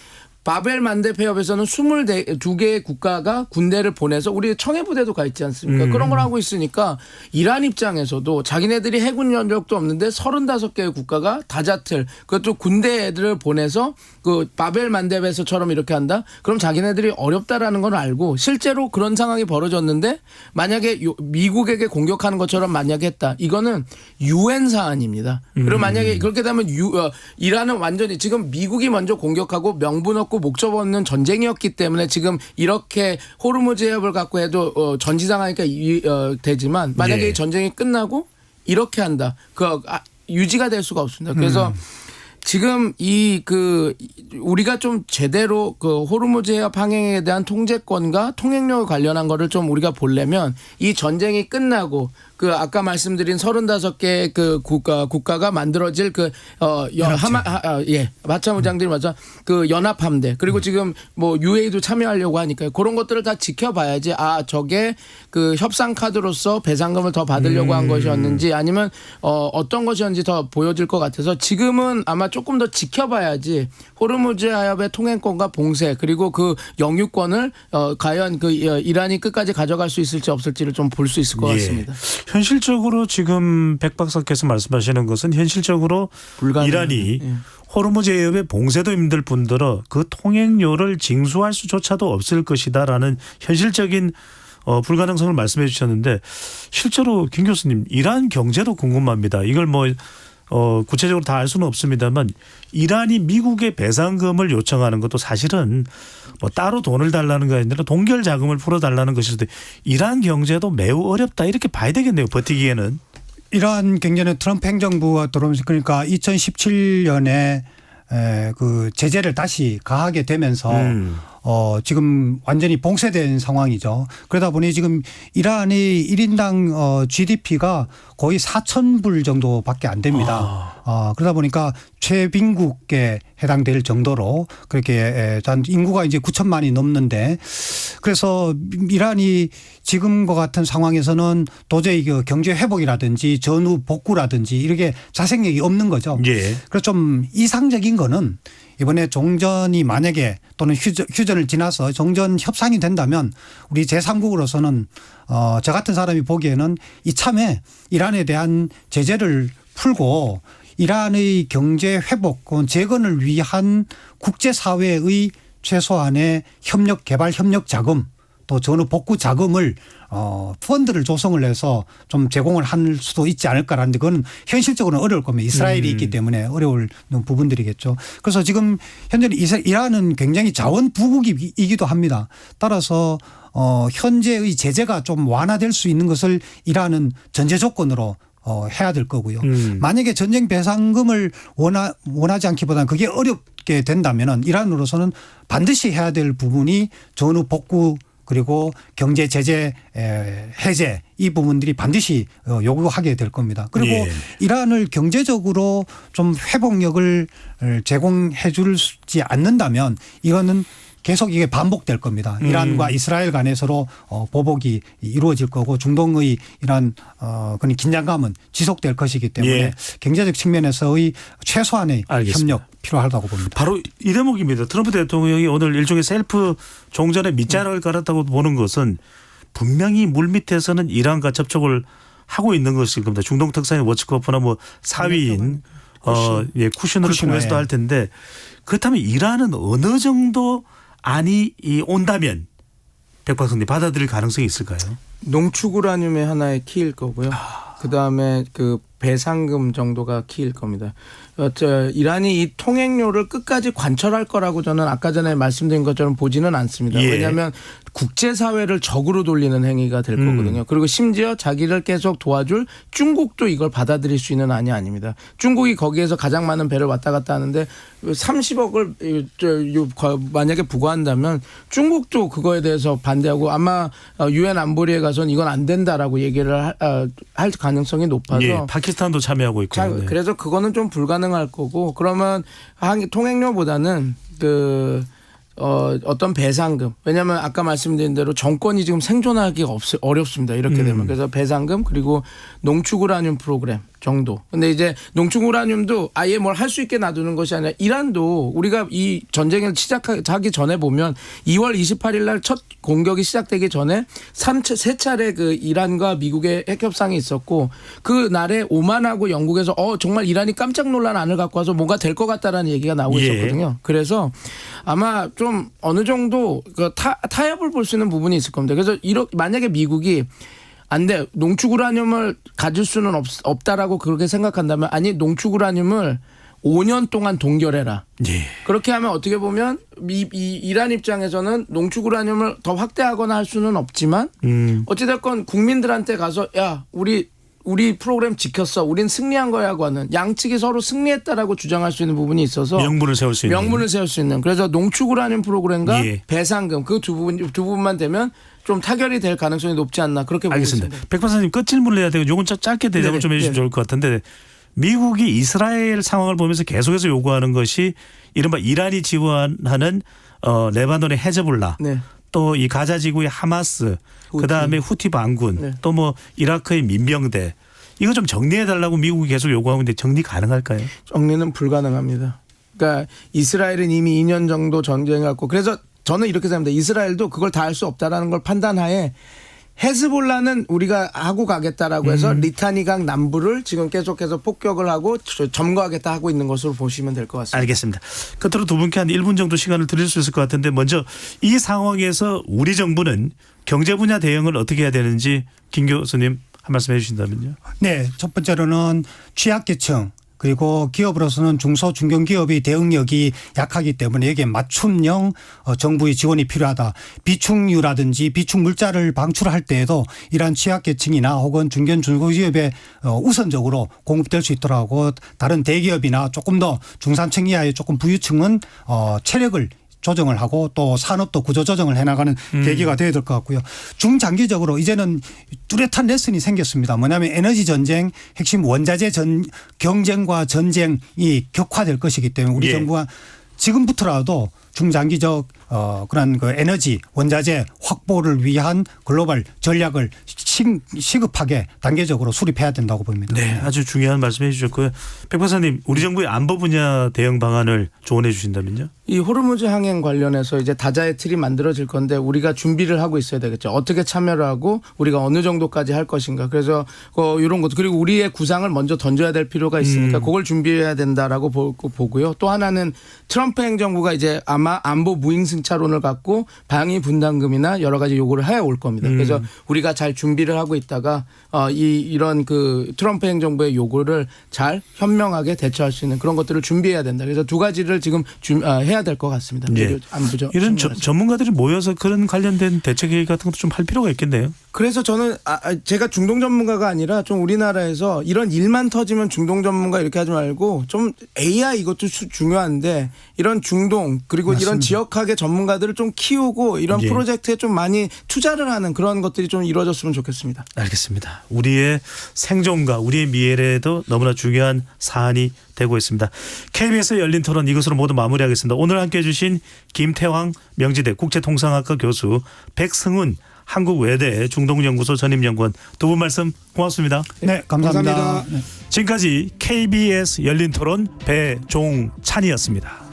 바벨 만대 폐업에서는 22개의 국가가 군대를 보내서 우리 청해부대도 가 있지 않습니까? 그런 걸 하고 있으니까 이란 입장에서도 자기네들이 해군 연력도 없는데 35개의 국가가 다자틀 그것도 군대 애들을 보내서 그 바벨 만대에서처럼 이렇게 한다? 그럼 자기네들이 어렵다라는 걸 알고 실제로 그런 상황이 벌어졌는데 만약에 미국에게 공격하는 것처럼 만약에 했다. 이거는 유엔 사안입니다. 그리고 만약에 그렇게 되면 이란은 완전히 지금 미국이 먼저 공격하고 명분 없고 목적 없는 전쟁이었기 때문에 지금 이렇게 호르무즈 해협을 갖고 해도 전지 상하니까 되지만 만약에 예. 이 전쟁이 끝나고 이렇게 한다. 유지가 될 수가 없습니다. 그래서 지금 우리가 좀 제대로 그 호르무즈 해협 항행에 대한 통제권과 통행료 관련한 거를 좀 우리가 보려면 이 전쟁이 끝나고 그 아까 말씀드린 35개의 그 국가가 만들어질 마차무장들이 맞아 그 연합함대 그리고 지금 뭐 UAE도 참여하려고 하니까요. 그런 것들을 다 지켜봐야지 저게 그 협상 카드로서 배상금을 더 받으려고 한 것이었는지 아니면 어떤 것이었는지 더 보여질 것 같아서 지금은 아마 조금 더 지켜봐야지 호르무즈 해협의 통행권과 봉쇄 그리고 그 영유권을 과연 그 이란이 끝까지 가져갈 수 있을지 없을지를 좀 볼 수 있을 것 같습니다. 현실적으로 지금 백 박사께서 말씀하시는 것은 현실적으로 이란이 호르무즈 해협의 봉쇄도 힘들 뿐더러 그 통행료를 징수할 수조차도 없을 것이다라는 현실적인 불가능성을 말씀해 주셨는데 실제로 김 교수님 이란 경제도 궁금합니다. 이걸 구체적으로 다 알 수는 없습니다만 이란이 미국에 배상금을 요청하는 것도 사실은 따로 돈을 달라는 게 아니라 동결 자금을 풀어달라는 것일 때 이란 경제도 매우 어렵다 이렇게 봐야 되겠네요. 버티기에는. 이러한 경제는 트럼프 행정부가 들어오면서 그러니까 2017년에 그 제재를 다시 가하게 되면서 지금 완전히 봉쇄된 상황이죠. 그러다 보니 지금 이란이 1인당 GDP가 거의 4,000불 정도밖에 안 됩니다. 그러다 보니까 최빈국에 해당될 정도로 그렇게 인구가 이제 9천만이 넘는데 그래서 이란이 지금과 같은 상황에서는 도저히 그 경제 회복이라든지 전후 복구라든지 이렇게 자생력이 없는 거죠. 예. 그래서 좀 이상적인 거는 이번에 종전이 만약에 또는 휴전을 지나서 종전 협상이 된다면 우리 제3국으로서는 저 같은 사람이 보기에는 이참에 이란에 대한 제재를 풀고 이란의 경제 회복, 재건을 위한 국제사회의 최소한의 협력, 개발 협력 자금 또 전후 복구 자금을 펀드를 조성을 해서 좀 제공을 할 수도 있지 않을까라는데 그건 현실적으로는 어려울 겁니다. 이스라엘이 있기 때문에 어려울 부분들이겠죠. 그래서 지금 현재 이란은 굉장히 자원 부국이기도 합니다. 따라서 현재의 제재가 좀 완화될 수 있는 것을 이란은 전제 조건으로 해야 될 거고요. 만약에 전쟁 배상금을 원하지 않기보다는 그게 어렵게 된다면 이란으로서는 반드시 해야 될 부분이 전후 복구 그리고 경제 제재 해제 이 부분들이 반드시 요구하게 될 겁니다. 그리고 예. 이란을 경제적으로 좀 회복력을 제공해 주지 않는다면 이거는 계속 이게 반복될 겁니다. 이란과 이스라엘 간에 서로 보복이 이루어질 거고 중동의 이런 그런 긴장감은 지속될 것이기 때문에 예. 경제적 측면에서의 최소한의 알겠습니다. 협력 필요하다고 봅니다. 바로 이 대목입니다. 트럼프 대통령이 오늘 일종의 셀프 종전에 밑자락을 깔았다고 보는 것은 분명히 물 밑에서는 이란과 접촉을 하고 있는 것일 겁니다. 중동 특사인 워치코프나 사위인 쿠션을 통해서도 할 텐데 그렇다면 이란은 어느 정도 안이 온다면 백 박사님 받아들일 가능성이 있을까요? 농축 우라늄의 하나의 키일 거고요. 그다음에 그 배상금 정도가 키일 겁니다. 이란이 이 통행료를 끝까지 관철할 거라고 저는 아까 전에 말씀드린 것처럼 보지는 않습니다. 예. 왜냐하면 국제사회를 적으로 돌리는 행위가 될 거거든요. 그리고 심지어 자기를 계속 도와줄 중국도 이걸 받아들일 수 있는 안이 아닙니다. 중국이 거기에서 가장 많은 배를 왔다 갔다 하는데 30억을 만약에 부과한다면 중국도 그거에 대해서 반대하고 아마 유엔 안보리에 가서는 이건 안 된다라고 얘기를 할 가능성이 높아서 예, 파키스탄도 참여하고 있고. 네. 그래서 그거는 좀 불가능할 거고 그러면 통행료보다는 어떤 배상금, 왜냐하면 아까 말씀드린 대로 정권이 지금 생존하기가 어렵습니다. 이렇게 되면. 그래서 배상금 그리고 농축 우라늄 프로그램 정도. 근데 이제 농축 우라늄도 아예 뭘 할 수 있게 놔두는 것이 아니라 이란도 우리가 이 전쟁을 시작하기 전에 보면 2월 28일 날 첫 공격이 시작되기 전에 세 차례 그 이란과 미국의 핵 협상이 있었고 그 날에 오만하고 영국에서 정말 이란이 깜짝 놀란 안을 갖고 와서 뭔가 될 것 같다라는 얘기가 나오고 있었거든요. 그래서 아마 좀 어느 정도 그 타협을 볼 수 있는 부분이 있을 겁니다. 그래서 만약에 미국이 안 돼. 농축 우라늄을 가질 수는 없다라고 그렇게 생각한다면 아니 농축 우라늄을 5년 동안 동결해라. 예. 그렇게 하면 어떻게 보면 이란 입장에서는 농축 우라늄을 더 확대하거나 할 수는 없지만 어찌됐건 국민들한테 가서 야 우리 프로그램 지켰어. 우린 승리한 거야고 하는 양측이 서로 승리했다라고 주장할 수 있는 부분이 있어서 명분을 세울 수 있는. 그래서 농축 우라늄 프로그램과 배상금 그 두 부분만 되면 좀 타결이 될 가능성이 높지 않나 그렇게 보고 있습니다. 알겠습니다. 백 박사님 끝 질문을 해야 되고 요건 짧게 대답을 좀 해주시면 좋을 것 같은데 미국이 이스라엘 상황을 보면서 계속해서 요구하는 것이 이른바 이란이 지원하는 레바논의 헤즈볼라 네. 또 이 가자 지구의 하마스 그다음에 후티 반군 또 뭐 이라크의 민병대 이거 좀 정리해 달라고 미국이 계속 요구하고 있는데 정리 가능할까요? 정리는 불가능합니다. 그러니까 이스라엘은 이미 2년 정도 전쟁해갖고 그래서 저는 이렇게 생각합니다. 이스라엘도 그걸 다 할 수 없다라는 걸 판단하에 헤즈볼라는 우리가 하고 가겠다라고 해서 리타니강 남부를 지금 계속해서 폭격을 하고 점거하겠다 하고 있는 것으로 보시면 될 것 같습니다. 알겠습니다. 끝으로 두 분께 한 1분 정도 시간을 드릴 수 있을 것 같은데 먼저 이 상황에서 우리 정부는 경제 분야 대응을 어떻게 해야 되는지 김 교수님 한 말씀 해 주신다면요. 네. 첫 번째로는 취약계층 그리고 기업으로서는 중소 중견기업의 대응력이 약하기 때문에 여기에 맞춤형 정부의 지원이 필요하다. 비축유라든지 비축물자를 방출할 때에도 이러한 취약계층이나 혹은 중견 중소기업에 우선적으로 공급될 수 있도록 하고 다른 대기업이나 조금 더 중산층 이하의 조금 부유층은 체력을 조정을 하고 또 산업도 구조 조정을 해나가는 계기가 되어야 될 것 같고요. 중장기적으로 이제는 뚜렷한 레슨이 생겼습니다. 뭐냐면 에너지 전쟁, 핵심 원자재 경쟁과 전쟁이 격화될 것이기 때문에 우리 정부가 지금부터라도 중장기적 그런 그 에너지 원자재 확보를 위한 글로벌 전략을 시급하게 단계적으로 수립해야 된다고 봅니다. 네, 아주 중요한 말씀해 주셨고요. 백 박사님, 우리 정부의 안보 분야 대응 방안을 조언해 주신다면요? 이 호르무즈 항행 관련해서 이제 다자의 틀이 만들어질 건데 우리가 준비를 하고 있어야 되겠죠. 어떻게 참여를 하고 우리가 어느 정도까지 할 것인가. 그래서 이런 것도 그리고 우리의 구상을 먼저 던져야 될 필요가 있으니까 그걸 준비해야 된다라고 보고요. 또 하나는 트럼프 행정부가 이제 아마 안보 무임승차론을 갖고 방위 분담금이나 여러 가지 요구를 해 올 겁니다. 그래서 우리가 잘 준비를 하고 있다가 이런 그 트럼프 행정부의 요구를 잘 현명하게 대처할 수 있는 그런 것들을 준비해야 된다. 그래서 두 가지를 지금 해야 될 것 같습니다. 안보죠. 이런 전문가들이 모여서 그런 관련된 대책 계획 같은 것도 좀 할 필요가 있겠네요. 그래서 저는 제가 중동 전문가가 아니라 좀 우리나라에서 이런 일만 터지면 중동 전문가 이렇게 하지 말고 좀 AI 이것도 중요한데 이런 중동 그리고 맞습니다. 이런 지역학의 전문가들을 좀 키우고 이런 프로젝트에 좀 많이 투자를 하는 그런 것들이 좀 이루어졌으면 좋겠습니다. 알겠습니다. 우리의 생존과 우리의 미래에도 너무나 중요한 사안이 되고 있습니다. KBS 열린 토론 이것으로 모두 마무리하겠습니다. 오늘 함께해 주신 김태황 명지대 국제통상학과 교수, 백승훈 한국외대 중동연구소 전임연구원 두 분 말씀 고맙습니다. 네, 감사합니다. 지금까지 KBS 열린 토론 배종찬이었습니다.